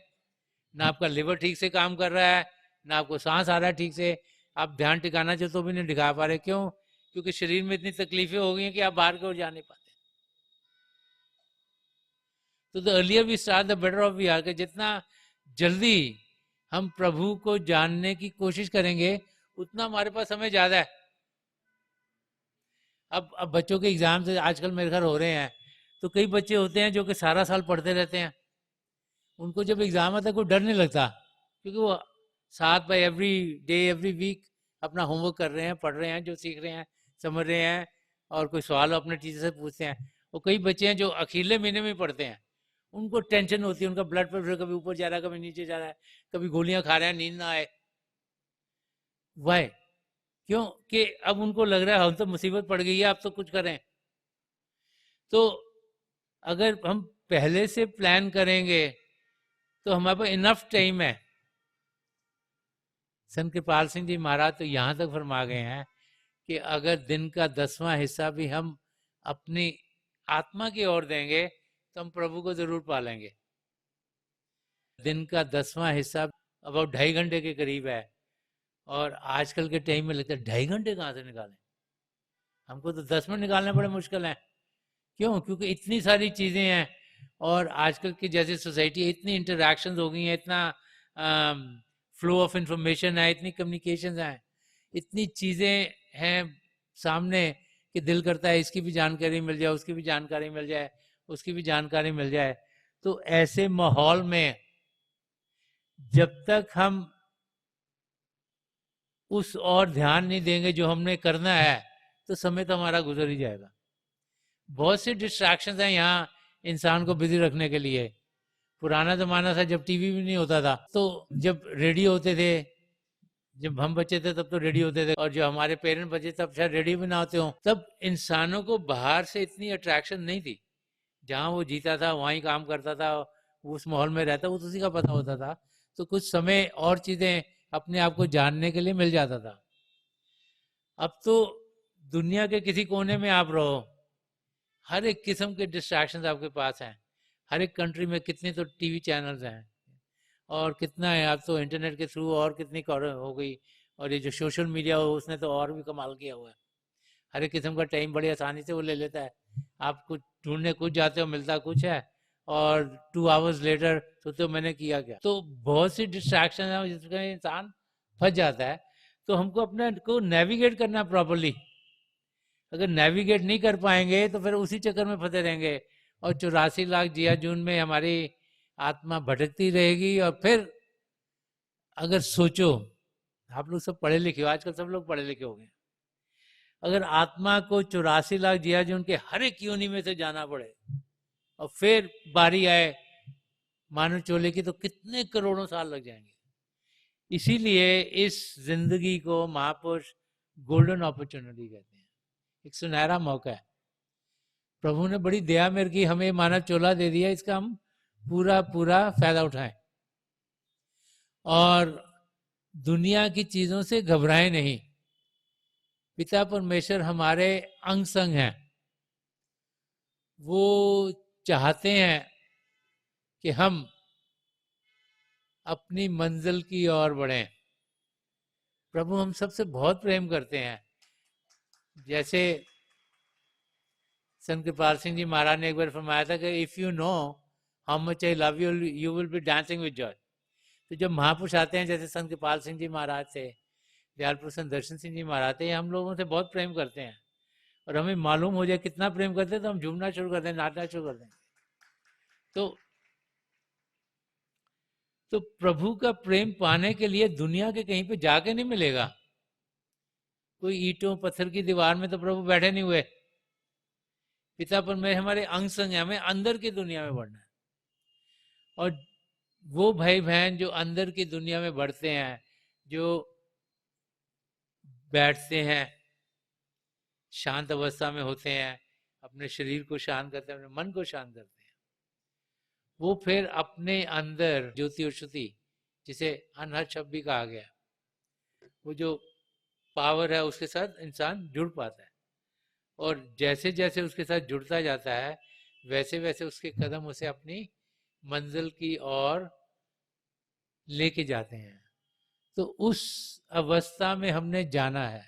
ना आपका लिवर ठीक से काम कर रहा है, ना आपको सांस आ रहा है ठीक से, आप ध्यान टिकाना चाहते तो भी नहीं टिका पा रहे। क्यों? क्योंकि शरीर में इतनी तकलीफें हो गई हैं कि आप बाहर की ओर जा नहीं पाते। तो the earlier we start the better off we are, के जितना जल्दी हम प्रभु को जानने की कोशिश करेंगे उतना हमारे पास समय ज्यादा है। अब बच्चों के एग्जाम से आजकल मेरे घर हो रहे हैं, तो कई बच्चे होते हैं जो कि सारा साल पढ़ते रहते हैं। उनको जब एग्जाम आता है कोई डर नहीं लगता, क्योंकि वो साथ by every day every week अपना होमवर्क कर रहे हैं, पढ़ रहे हैं, जो सीख रहे हैं, समझ रहे हैं, और कोई सवाल अपने टीचर से पूछते हैं। और कई बच्चे हैं जो अखीरले महीने में पढ़ते हैं, उनको टेंशन होती है, उनका ब्लड प्रेशर कभी ऊपर जा रहा है, कभी नीचे जा रहा है, कभी गोलियां खा रहे हैं, नींद ना आए। वाई? क्यों? कि अब उनको लग रहा है हम तो मुसीबत पड़ गई है, अब तो कुछ करें। तो अगर हम पहले से प्लान करेंगे तो हमारे पास इनफ टाइम है। संत कृपाल सिंह जी महाराज तो यहाँ तक फरमा गए हैं कि अगर दिन का 10वां हिस्सा भी हम अपनी आत्मा की ओर देंगे तो हम प्रभु को जरूर पालेंगे। दिन का 10वां हिस्सा अबाउट 2.5 घंटे के करीब है, और आजकल के टाइम में लगता है 2.5 घंटे कहाँ से निकालें, हमको तो 10 मिनट निकालने बड़े मुश्किल हैं। क्यों? क्योंकि इतनी सारी चीज़ें हैं, और आजकल की जैसे सोसाइटी इतनी इंटरेक्शन हो गई हैं, इतना फ्लो ऑफ इंफॉर्मेशन है, इतनी कम्युनिकेशन है, इतनी चीज़ें हैं सामने कि दिल करता है इसकी भी जानकारी मिल जाए, उसकी भी जानकारी मिल जाए, उसकी भी जानकारी मिल जाए। तो ऐसे माहौल में जब तक हम उस और ध्यान नहीं देंगे जो हमने करना है, तो समय तो हमारा गुजर ही जाएगा। बहुत सी डिस्ट्रैक्शंस हैं यहाँ इंसान को बिजी रखने के लिए। पुराना जमाना था जब टीवी भी नहीं होता था, तो जब रेडियो होते थे, जब हम बच्चे थे तब तो रेडियो होते थे, और जो हमारे पेरेंट्स बच्चे तब शायद रेडियो भी ना होते हो। तब इंसानों को बाहर से इतनी अट्रैक्शन नहीं थी, जहाँ वो जीता था वहीं काम करता था, उस माहौल में रहता, वो उसी का पता होता था। तो कुछ समय और चीजें अपने आप को जानने के लिए मिल जाता था। अब तो दुनिया के किसी कोने में आप रहो, हर एक किस्म के डिस्ट्रैक्शंस आपके पास हैं। हर एक कंट्री में कितने तो टीवी चैनल्स हैं, और कितना है अब तो इंटरनेट के थ्रू और कितनी हो गई, और ये जो सोशल मीडिया हो उसने तो और भी कमाल किया हुआ है। हर एक किस्म का टाइम बड़ी आसानी से वो ले लेता है। आप कुछ ढूंढने कुछ जाते हो, मिलता कुछ है, और 2 आवर्स लेटर सोचते हो मैंने किया क्या। तो बहुत सी डिस्ट्रैक्शन है जिसका इंसान फंस जाता है। तो हमको अपने को नेविगेट करना प्रॉपरली। अगर नेविगेट नहीं कर पाएंगे तो फिर उसी चक्कर में फंसे रहेंगे, और 84 लाख जिया जून में हमारी आत्मा भटकती रहेगी। और फिर अगर सोचो, आप लोग सब पढ़े लिखे हो, आजकल सब लोग पढ़े लिखे हो गए, अगर आत्मा को 84 लाख जिया जून के हर एक योनि में से जाना पड़े और फिर बारी आए मानव चोले की, तो कितने करोड़ों साल लग जाएंगे। इसीलिए इस जिंदगी को महापुरुष गोल्डन अपॉर्चुनिटी कहते हैं, एक सुनहरा मौका है। प्रभु ने बड़ी दया मेरे की, हमें मानव चोला दे दिया, इसका हम पूरा पूरा फायदा उठाएं, और दुनिया की चीजों से घबराएं नहीं। पिता परमेश्वर हमारे अंग संग हैं, वो चाहते हैं कि हम अपनी मंजिल की ओर बढ़ें। प्रभु हम सबसे बहुत प्रेम करते हैं। जैसे संत कृपाल सिंह जी महाराज ने एक बार फरमाया था कि if you know how much I love you, you will be dancing with Joy. तो जब महापुरुष आते हैं, जैसे संत कृपाल सिंह जी महाराज थे, दयाल प्रसन्न दर्शन सिंह जी महाराज थे, हम लोगों से बहुत प्रेम करते हैं, और हमें मालूम हो जाए कितना प्रेम करते हैं तो हम झूमना शुरू कर दें, नाचना शुरू कर दें। तो प्रभु का प्रेम पाने के लिए दुनिया के कहीं पे जाके नहीं मिलेगा। कोई ईंटों पत्थर की दीवार में तो प्रभु बैठे नहीं हुए। पिता परमेश्वर हमारे अंग संग है, हमें अंदर की दुनिया में बढ़ना है। और वो भाई बहन जो अंदर की दुनिया में बढ़ते हैं, जो बैठते हैं, शांत अवस्था में होते हैं, अपने शरीर को शांत करते हैं, अपने मन को शांत करते हैं, वो फिर अपने अंदर ज्योति और श्रुति, जिसे अनहद शब्द भी कहा गया, वो जो पावर है उसके साथ इंसान जुड़ पाता है। और जैसे जैसे उसके साथ जुड़ता जाता है, वैसे वैसे उसके कदम उसे अपनी मंजिल की ओर लेके जाते हैं। तो उस अवस्था में हमने जाना है।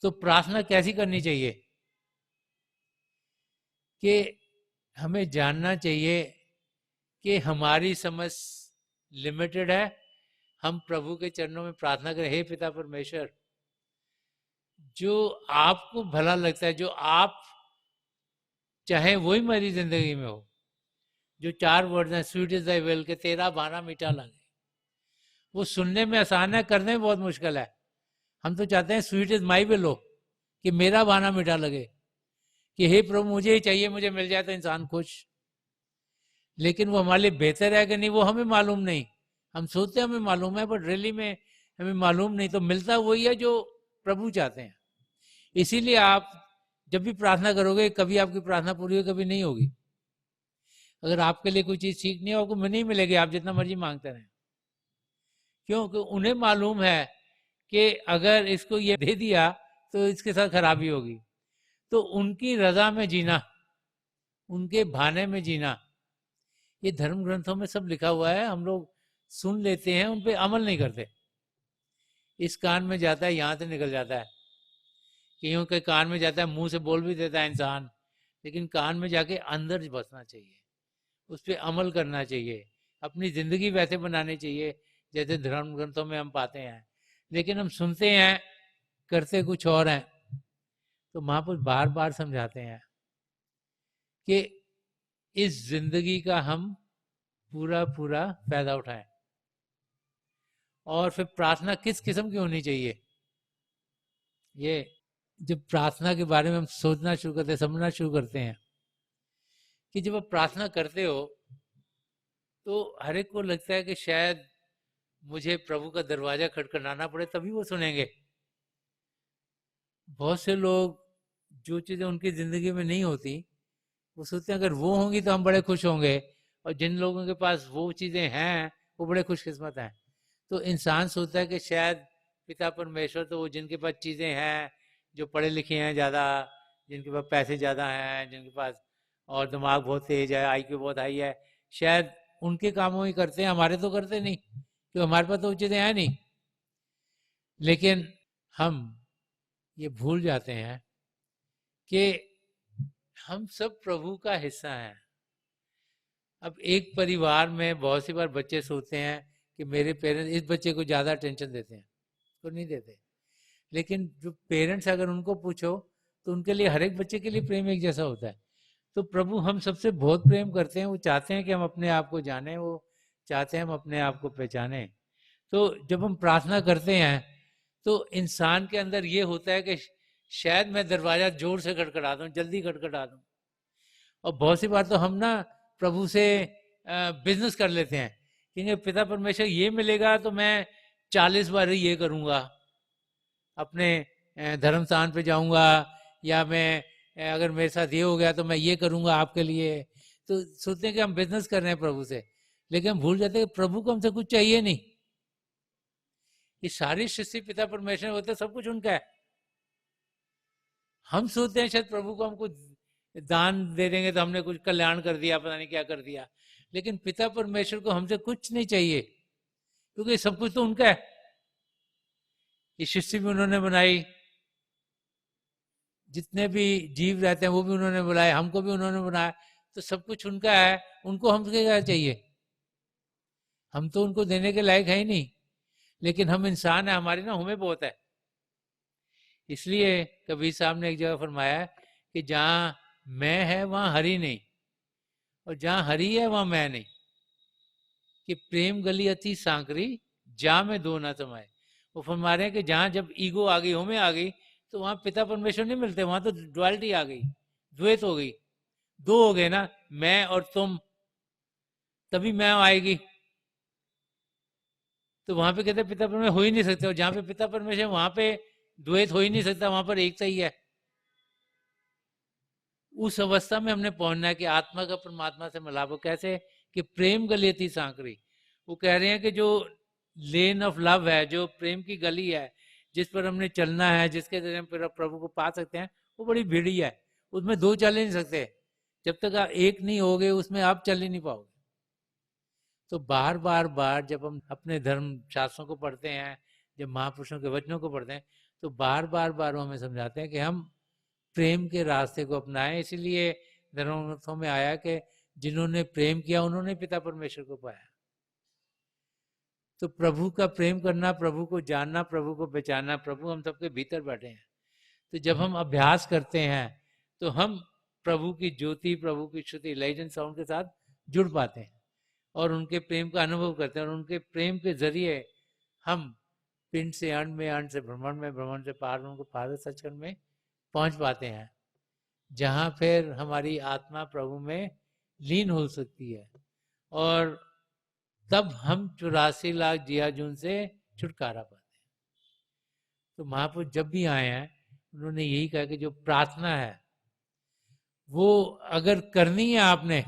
तो प्रार्थना कैसी करनी चाहिए? कि हमें जानना चाहिए कि हमारी समझ लिमिटेड है। हम प्रभु के चरणों में प्रार्थना करें, हे पिता परमेश्वर, जो आपको भला लगता है, जो आप चाहे वही मेरी जिंदगी में हो। जो 4 वर्ड हैं, स्वीट इज दाई विल, के तेरा भाना मीठा लगे, वो सुनने में आसान है, करने में बहुत मुश्किल है। हम तो चाहते हैं स्वीट इज माई विल हो, कि मेरा भाना मीठा लगे, कि हे प्रभु मुझे ही चाहिए, मुझे मिल जाए तो इंसान खुश। लेकिन वो हमारे लिए बेहतर है कि नहीं वो हमें मालूम नहीं। हम सोचते हैं हमें मालूम है, बट रियली में हमें मालूम नहीं। तो मिलता वही है जो प्रभु चाहते हैं। इसीलिए आप जब भी प्रार्थना करोगे, कभी आपकी प्रार्थना पूरी होगी, कभी नहीं होगी। अगर आपके लिए कोई चीज ठीक नहीं है, आपको नहीं मिलेगी, आप जितना मर्जी मांगते रहें। क्योंकि उन्हें मालूम है कि अगर इसको ये दे दिया तो इसके साथ खराबी होगी। तो उनकी रजा में जीना, उनके भाने में जीना, ये धर्म ग्रंथों में सब लिखा हुआ है। हम लोग सुन लेते हैं, उन पे अमल नहीं करते। इस कान में जाता है, यहाँ से निकल जाता है। कईयों के कान में जाता है, मुंह से बोल भी देता है इंसान, लेकिन कान में जाके अंदर बसना चाहिए, उस पर अमल करना चाहिए, अपनी जिंदगी वैसे बनानी चाहिए जैसे धर्म ग्रंथों में हम पाते हैं। लेकिन हम सुनते हैं, करते कुछ और हैं। तो महापुरुष बार बार समझाते हैं कि इस जिंदगी का हम पूरा पूरा फायदा उठाएं। और फिर प्रार्थना किस किस्म की होनी चाहिए, ये जब प्रार्थना के बारे में हम सोचना शुरू करते हैं, समझना शुरू करते हैं कि जब आप प्रार्थना करते हो तो हर एक को लगता है कि शायद मुझे प्रभु का दरवाजा खटखटाना पड़े तभी वो सुनेंगे। बहुत से लोग जो चीज़ें उनकी ज़िंदगी में नहीं होती, वो सोचते हैं अगर वो होंगी तो हम बड़े खुश होंगे, और जिन लोगों के पास वो चीज़ें हैं वो बड़े खुशकिस्मत हैं। तो इंसान सोचता है कि शायद पिता परमेश्वर तो वो जिनके पास चीज़ें हैं, जो पढ़े लिखे हैं ज़्यादा, जिनके पास पैसे ज़्यादा हैं, जिनके पास और दिमाग बहुत तेज है, IQ बहुत हाई है, शायद उनके कामों ही करते हैं, हमारे तो करते नहीं, क्योंकि हमारे पास तो वो चीज़ें हैं नहीं। लेकिन हम ये भूल जाते हैं कि हम सब प्रभु का हिस्सा हैं। अब एक परिवार में बहुत सी बार बच्चे सोचते हैं कि मेरे पेरेंट्स इस बच्चे को ज़्यादा अटेंशन देते हैं, तो नहीं देते। लेकिन जो पेरेंट्स अगर उनको पूछो तो उनके लिए हर एक बच्चे के लिए प्रेम एक जैसा होता है। तो प्रभु हम सबसे बहुत प्रेम करते हैं, वो चाहते हैं कि हम अपने आप को जाने, वो चाहते हैं हम अपने आप को पहचाने। तो जब हम प्रार्थना करते हैं तो इंसान के अंदर ये होता है कि शायद मैं दरवाजा जोर से खटखटा दूं, जल्दी खटखटा दूं। और बहुत सी बार तो हम ना प्रभु से बिजनेस कर लेते हैं, क्योंकि पिता परमेश्वर ये मिलेगा तो मैं 40 बार ये करूंगा, अपने धर्म स्थान पे जाऊंगा, या मैं अगर मेरे साथ ये हो गया तो मैं ये करूंगा आपके लिए। तो सोचते हैं कि हम बिजनेस कर रहे हैं प्रभु से, लेकिन हम भूल जाते हैं कि प्रभु को हमसे कुछ चाहिए नहीं। ये सारी सृष्टि पिता परमेश्वर होते, सब कुछ उनका है। हम सोचते हैं शायद प्रभु को हम कुछ दान दे देंगे तो हमने कुछ कल्याण कर दिया, पता नहीं क्या कर दिया। लेकिन पिता परमेश्वर को हमसे कुछ नहीं चाहिए, क्योंकि सब कुछ तो उनका है। ये सृष्टि भी उन्होंने बनाई, जितने भी जीव रहते हैं वो भी उन्होंने बनाए, हमको भी उन्होंने बनाया। तो सब कुछ उनका है, उनको हमसे क्या चाहिए? हम तो उनको देने के लायक है ही नहीं। लेकिन हम इंसान है, हमारी ना हमें बहुत है। इसलिए कबीर साहब ने एक जगह फरमाया कि जहाँ मैं है वहाँ हरि नहीं, और जहाँ हरि है वहाँ मैं नहीं। कि प्रेम गली अति सांकरी, जा में दो ना समाये। वो फरमा रहे हैं कि जहाँ जब ईगो आ गई, हमें आ गई, तो वहाँ पिता परमेश्वर नहीं मिलते, वहाँ तो ड्युअलिटी आ गई, द्वैत हो गई, दो हो गए ना, मैं और तुम, तभी मैं आएगी। तो वहां पे कहते पिता परमेश्वर हो ही नहीं सकते, और जहाँ पे पिता परमेश्वर वहां पे द्वैत हो ही नहीं सकता, वहां पर एकता ही है। उस अवस्था में हमने पहुंचना है कि आत्मा का परमात्मा से मिलाप हो। कैसे? कि प्रेम गली थी सांकरी। वो कह रहे हैं कि जो लेन ऑफ लव है, जो प्रेम की गली है, जिस पर हमने चलना है, जिसके जरिए हम प्रभु को पा सकते हैं, वो बड़ी भीड़ी है। उसमें दो चल ही नहीं सकते। जब तक आप एक नहीं होगे उसमें आप चल ही नहीं पाओगे। तो बार बार बार जब हम अपने धर्म शास्त्रों को पढ़ते हैं, जब महापुरुषों के वचनों को पढ़ते हैं, तो बार बार बार वो हमें समझाते हैं कि हम प्रेम के रास्ते को अपनाएं। इसीलिए धर्मग्रंथों में आया कि जिन्होंने प्रेम किया उन्होंने पिता परमेश्वर को पाया। तो प्रभु का प्रेम करना, प्रभु को जानना, प्रभु को पहचानना, प्रभु हम सबके भीतर बैठे हैं। तो जब हम अभ्यास करते हैं तो हम प्रभु की ज्योति, प्रभु की श्रुति, लाइट एंड साउंड के साथ जुड़ पाते हैं और उनके प्रेम का अनुभव करते हैं। और उनके प्रेम के जरिए हम पिंड से अंड में, अंड से भ्रमण में, भ्रमण से पार, उनको पार सचखंड में पहुंच पाते हैं। जहाँ फिर हमारी आत्मा प्रभु में लीन हो सकती है, और तब हम 84 लाख जियाजून से छुटकारा पाते हैं। तो महापुरुष जब भी आए हैं उन्होंने यही कहा कि जो प्रार्थना है वो अगर करनी है आपने,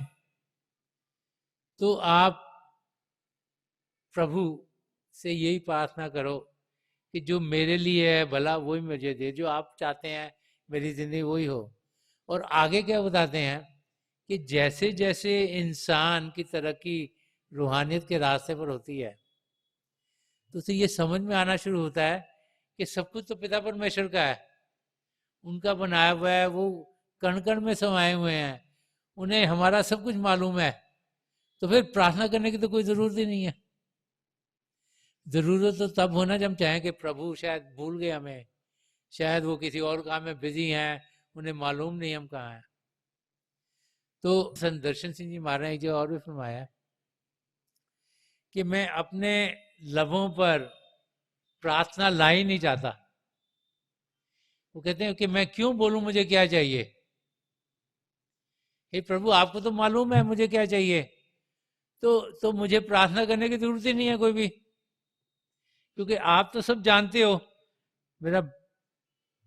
तो आप प्रभु से यही प्रार्थना करो कि जो मेरे लिए है भला वही मुझे दे, जो आप चाहते हैं मेरी जिंदगी वही हो। और आगे क्या बताते हैं कि जैसे जैसे इंसान की तरक्की रूहानियत के रास्ते पर होती है, तो उसे ये समझ में आना शुरू होता है कि सब कुछ तो पिता परमेश्वर का है, उनका बनाया हुआ है, वो कण कण में समाये हुए हैं, उन्हें हमारा सब कुछ मालूम है। तो फिर प्रार्थना करने की तो कोई जरूरत ही नहीं है। जरूरत तो तब होना जब हम चाहें कि प्रभु शायद भूल गए हमें, शायद वो किसी और काम में बिजी हैं, उन्हें मालूम नहीं हम कहाँ हैं। तो संत दर्शन सिंह जी महाराज ने जो और भी फरमाया कि मैं अपने लबों पर प्रार्थना ला ही नहीं चाहता। वो कहते हैं कि मैं क्यों बोलूं मुझे क्या चाहिए। हे प्रभु आपको तो मालूम है मुझे क्या चाहिए, तो मुझे प्रार्थना करने की जरूरत ही नहीं है कोई भी, क्योंकि आप तो सब जानते हो मेरा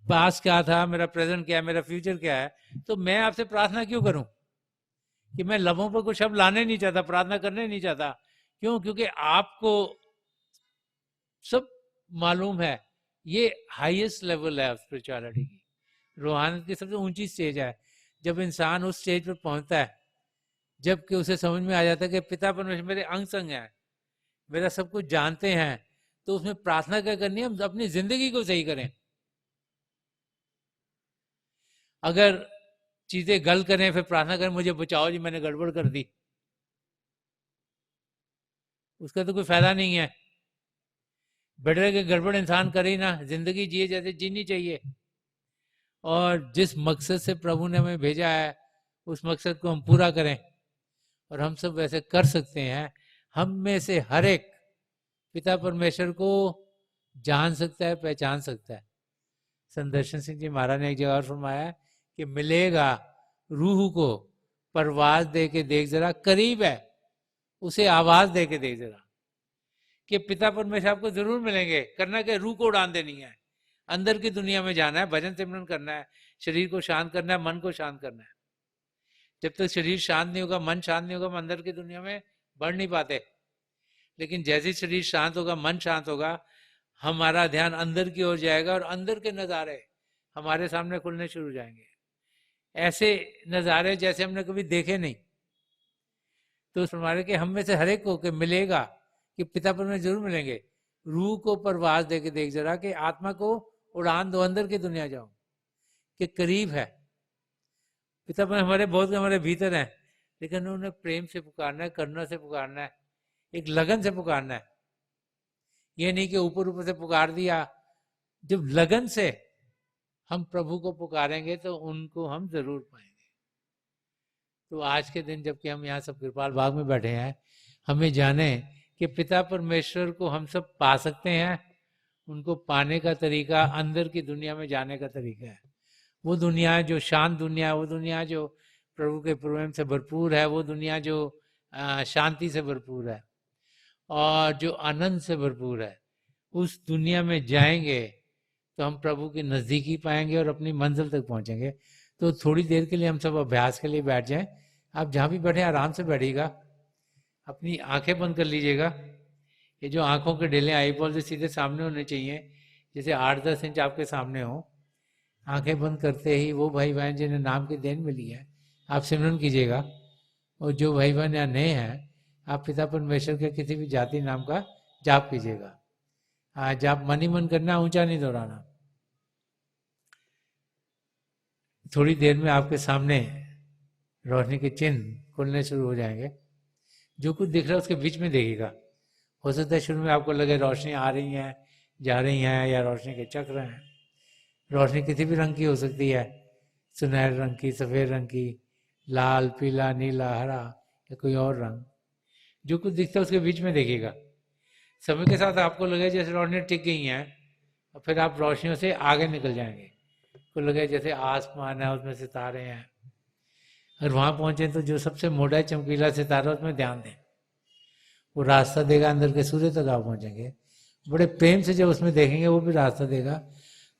पास क्या था, मेरा प्रेजेंट क्या है, मेरा फ्यूचर क्या है। तो मैं आपसे प्रार्थना क्यों करूं कि मैं लबों पर कुछ शब्द लाने नहीं चाहता, प्रार्थना करने नहीं चाहता। क्यों? क्योंकि आपको सब मालूम है। ये हाईएस्ट लेवल है स्पिरिचुअलिटी की, रूहानियत की सबसे ऊंची स्टेज है। जब इंसान उस स्टेज पर पहुंचता है, जबकि उसे समझ में आ जाता है कि पिता परमेश्वर मेरे अंग संग है, मेरा सब कुछ जानते हैं, तो उसमें प्रार्थना क्या करनी है, हम अपनी जिंदगी को सही करें। अगर चीजें गल करें फिर प्रार्थना करें मुझे बचाओ जी मैंने गड़बड़ कर दी, उसका तो कोई फायदा नहीं है। बेटर के गड़बड़ इंसान करे ही ना, जिंदगी जिए जैसे जीनी चाहिए। और जिस मकसद से प्रभु ने हमें भेजा है उस मकसद को हम पूरा करें, और हम सब वैसे कर सकते हैं। हम में से हर एक पिता परमेश्वर को जान सकता है, पहचान सकता है। संत दर्शन सिंह जी महाराज ने एक जगह और फरमाया कि मिलेगा रूह को परवाज दे के देख जरा, करीब है उसे आवाज दे के देख जरा, कि पिता परमेश्वर आपको जरूर मिलेंगे। करना क्या, रूह को उड़ान देनी है, अंदर की दुनिया में जाना है, भजन सिमरन करना है, शरीर को शांत करना है, मन को शांत करना है। जब तक शरीर शांत नहीं होगा, मन शांत नहीं होगा, हम अंदर की दुनिया में बढ़ नहीं पाते। लेकिन जैसे शरीर शांत होगा, मन शांत होगा, हमारा ध्यान अंदर की ओर जाएगा और अंदर के नज़ारे हमारे सामने खुलने शुरू हो जाएंगे। ऐसे नज़ारे जैसे हमने कभी देखे नहीं। तो हमारे के हम में से हर एक को के मिलेगा कि पिता परमेश्वर जरूर मिलेंगे। रूह को परवाज दे के देख जरा, कि आत्मा को उड़ान दो, अंदर की दुनिया जाओ, कि करीब है पिता परमेश्वर। हमारे बहुत हमारे भीतर हैं, लेकिन उन्हें प्रेम से पुकारना है, करुणा से पुकारना है, एक लगन से पुकारना है। ये नहीं कि ऊपर ऊपर से पुकार दिया। जब लगन से हम प्रभु को पुकारेंगे तो उनको हम जरूर पाएंगे। तो आज के दिन जबकि हम यहाँ सब कृपाल बाग में बैठे हैं, हमें जाने कि पिता परमेश्वर को हम सब पा सकते हैं। उनको पाने का तरीका अंदर की दुनिया में जाने का तरीका है। वो दुनिया जो शांत दुनिया है, वो दुनिया जो प्रभु के प्रेम से भरपूर है, वो दुनिया जो शांति से भरपूर है और जो आनंद से भरपूर है, उस दुनिया में जाएंगे तो हम प्रभु के नज़दीकी पाएंगे और अपनी मंजिल तक पहुंचेंगे। तो थोड़ी देर के लिए हम सब अभ्यास के लिए बैठ जाएं। आप जहाँ भी बैठे आराम से बैठिएगा, अपनी आंखें बंद कर लीजिएगा। ये जो आंखों के डेले आईबॉल से सीधे सामने होने चाहिए, जैसे 8-10 इंच आपके सामने हो। आंखें बंद करते ही वो भाई बहन जिन्हें नाम की देन मिली है आप सिमरन कीजिएगा, और जो भाई बहन यहाँ नए हैं आप पिता परमेश्वर के किसी भी जाति नाम का जाप कीजिएगा। जाप मन ही मन करना, ऊंचा नहीं दोहराना। थोड़ी देर में आपके सामने रोशनी के चिन्ह खुलने शुरू हो जाएंगे। जो कुछ दिख रहा है उसके बीच में देखिएगा। हो सकता है शुरू में आपको लगे रोशनी आ रही है, जा रही हैं, या रोशनी के चक्र हैं। रोशनी किसी भी रंग की हो सकती है, सुनहरे रंग की, सफ़ेद रंग की, लाल, पीला, नीला, हरा या कोई और रंग। जो कुछ दिखता है उसके बीच में देखिएगा। समय के साथ आपको लगे जैसे रोशनी टिक गई हैं, और फिर आप रोशनियों से आगे निकल जाएंगे। को लगे जैसे आसमान है उसमें सितारे हैं। अगर वहां पहुंचे तो जो सबसे मोटा चमकीला सितारा उसमें ध्यान दें, वो रास्ता देगा अंदर के सूर्य तक आप पहुंचेंगे। बड़े प्रेम से जब उसमें देखेंगे वो भी रास्ता देगा,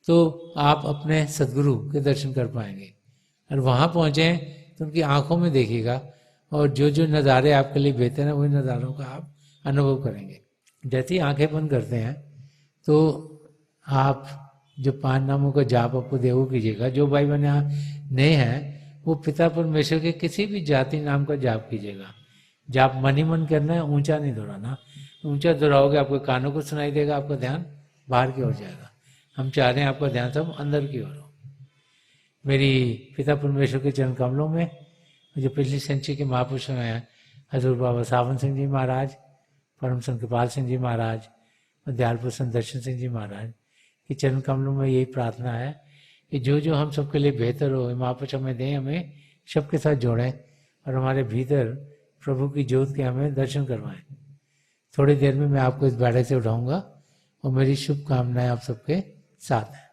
तो आप अपने सदगुरु के दर्शन कर पाएंगे। और वहां पहुंचे तो उनकी आंखों में देखिएगा, और जो जो नज़ारे आपके लिए बेहतर हैं वही नज़ारों का आप अनुभव करेंगे। जैसे ही आंखें बंद करते हैं तो आप जो 5 नामों का जाप आपको देवो कीजिएगा। जो भाई बहन यहाँ नए हैं वो पिता परमेश्वर के किसी भी जाति नाम का जाप कीजिएगा। जाप मन ही मन करना है, ऊंचा नहीं दोहराना। ऊंचा दोहराओगे आपके कानों को सुनाई देगा, आपका ध्यान बाहर की ओर जाएगा। हम चाह रहे हैं आपका ध्यान सब अंदर की ओर हो। मेरी पिता परमेश्वर के चरण कमलों में जो पिछली सेंचुरी के महापुरुष हैं, हजूर बाबा सावन सिंह जी महाराज, परम संत कृपाल सिंह जी महाराज और दयालपुर संत दर्शन सिंह जी महाराज के चरण कमलों में यही प्रार्थना है कि जो जो हम सबके लिए बेहतर हो महापुरुष हमें दें, हमें सबके साथ जोड़ें और हमारे भीतर प्रभु की ज्योत के हमें दर्शन करवाएं। थोड़ी देर में मैं आपको इस बैठक से उठाऊंगा और मेरी शुभकामनाएं आप सबके साथ हैं।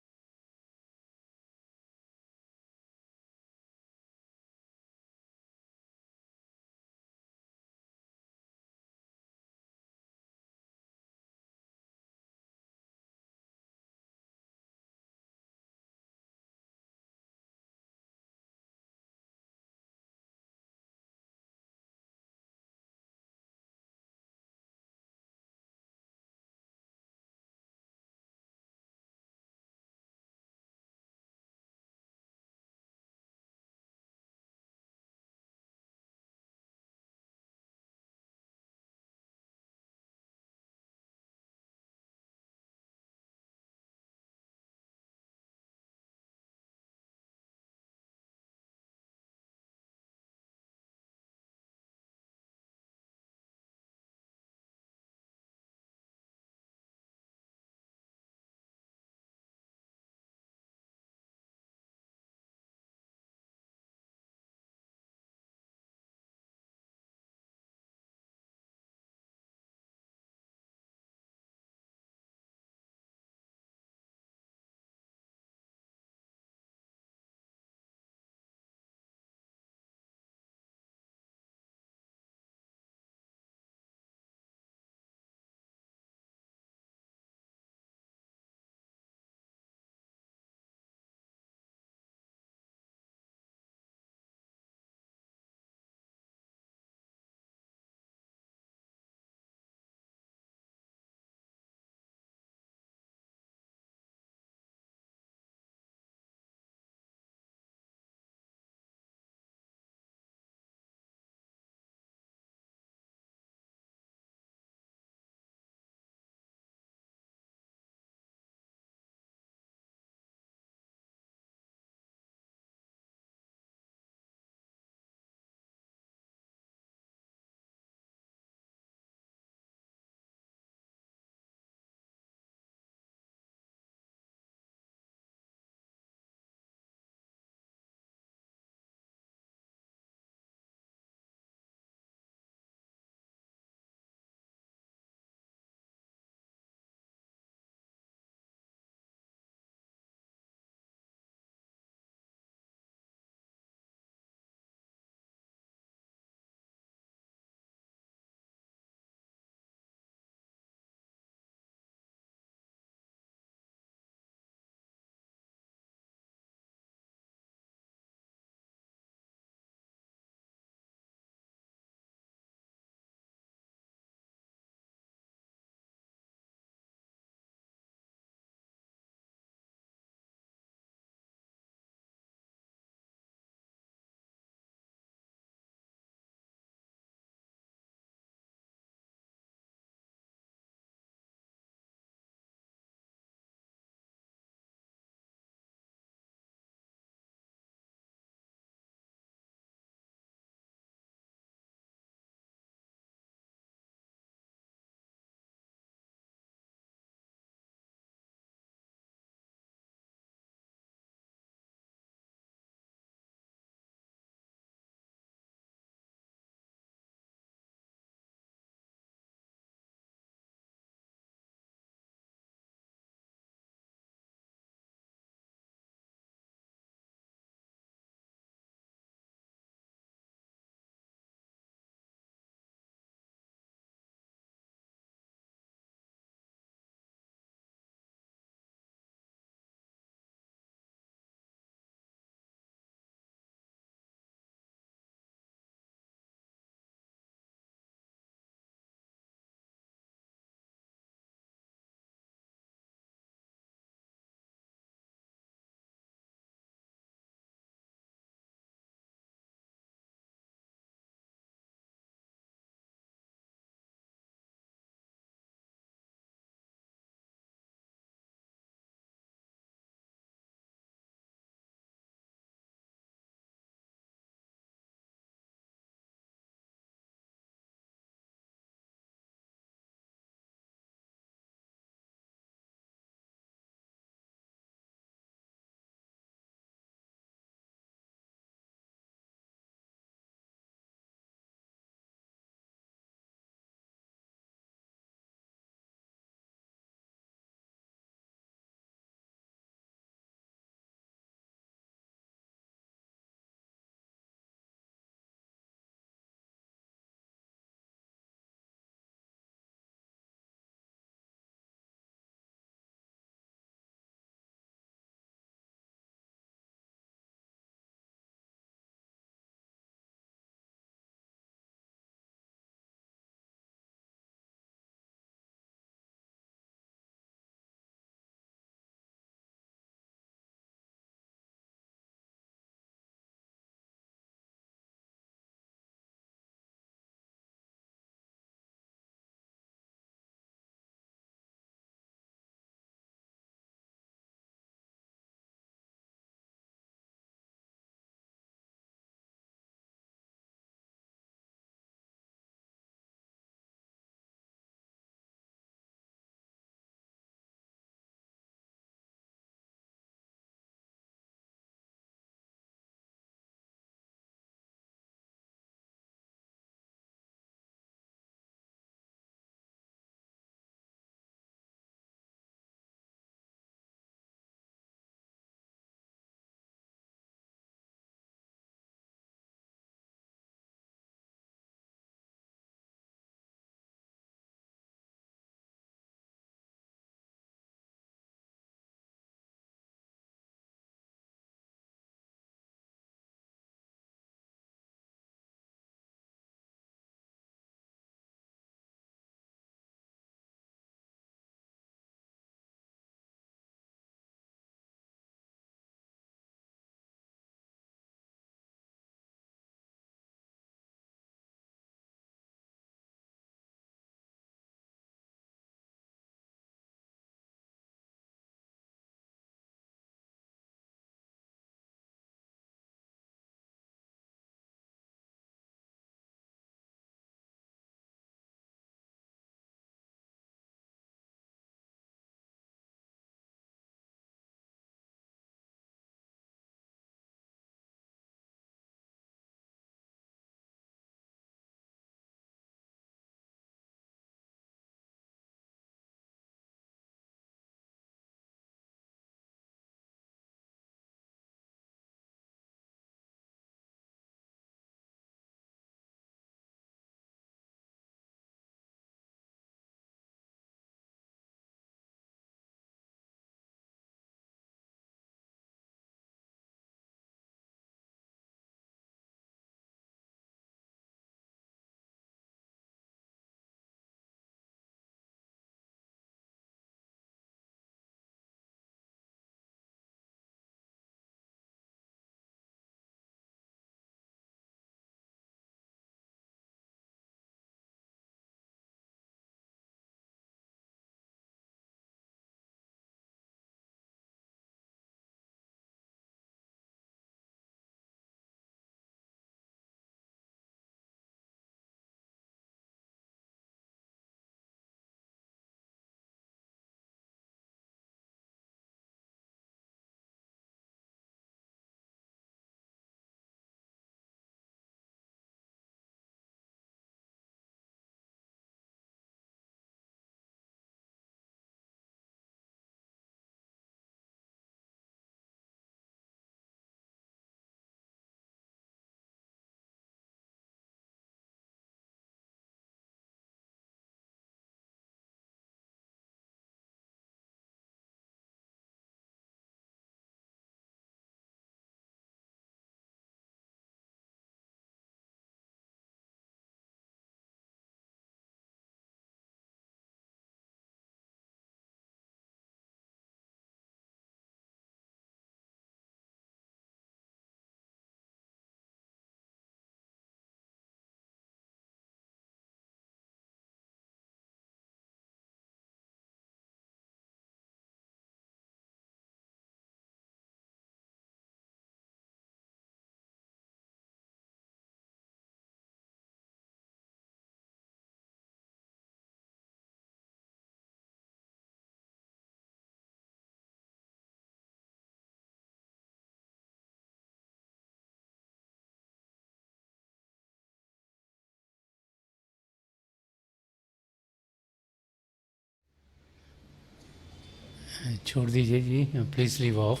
छोड़ दीजिए जी, please leave off,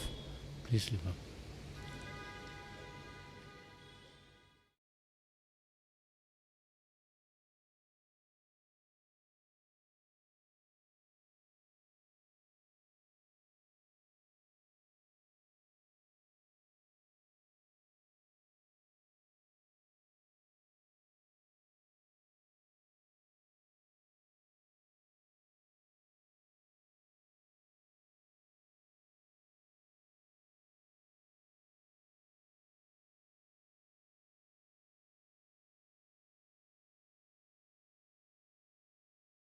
please leave of.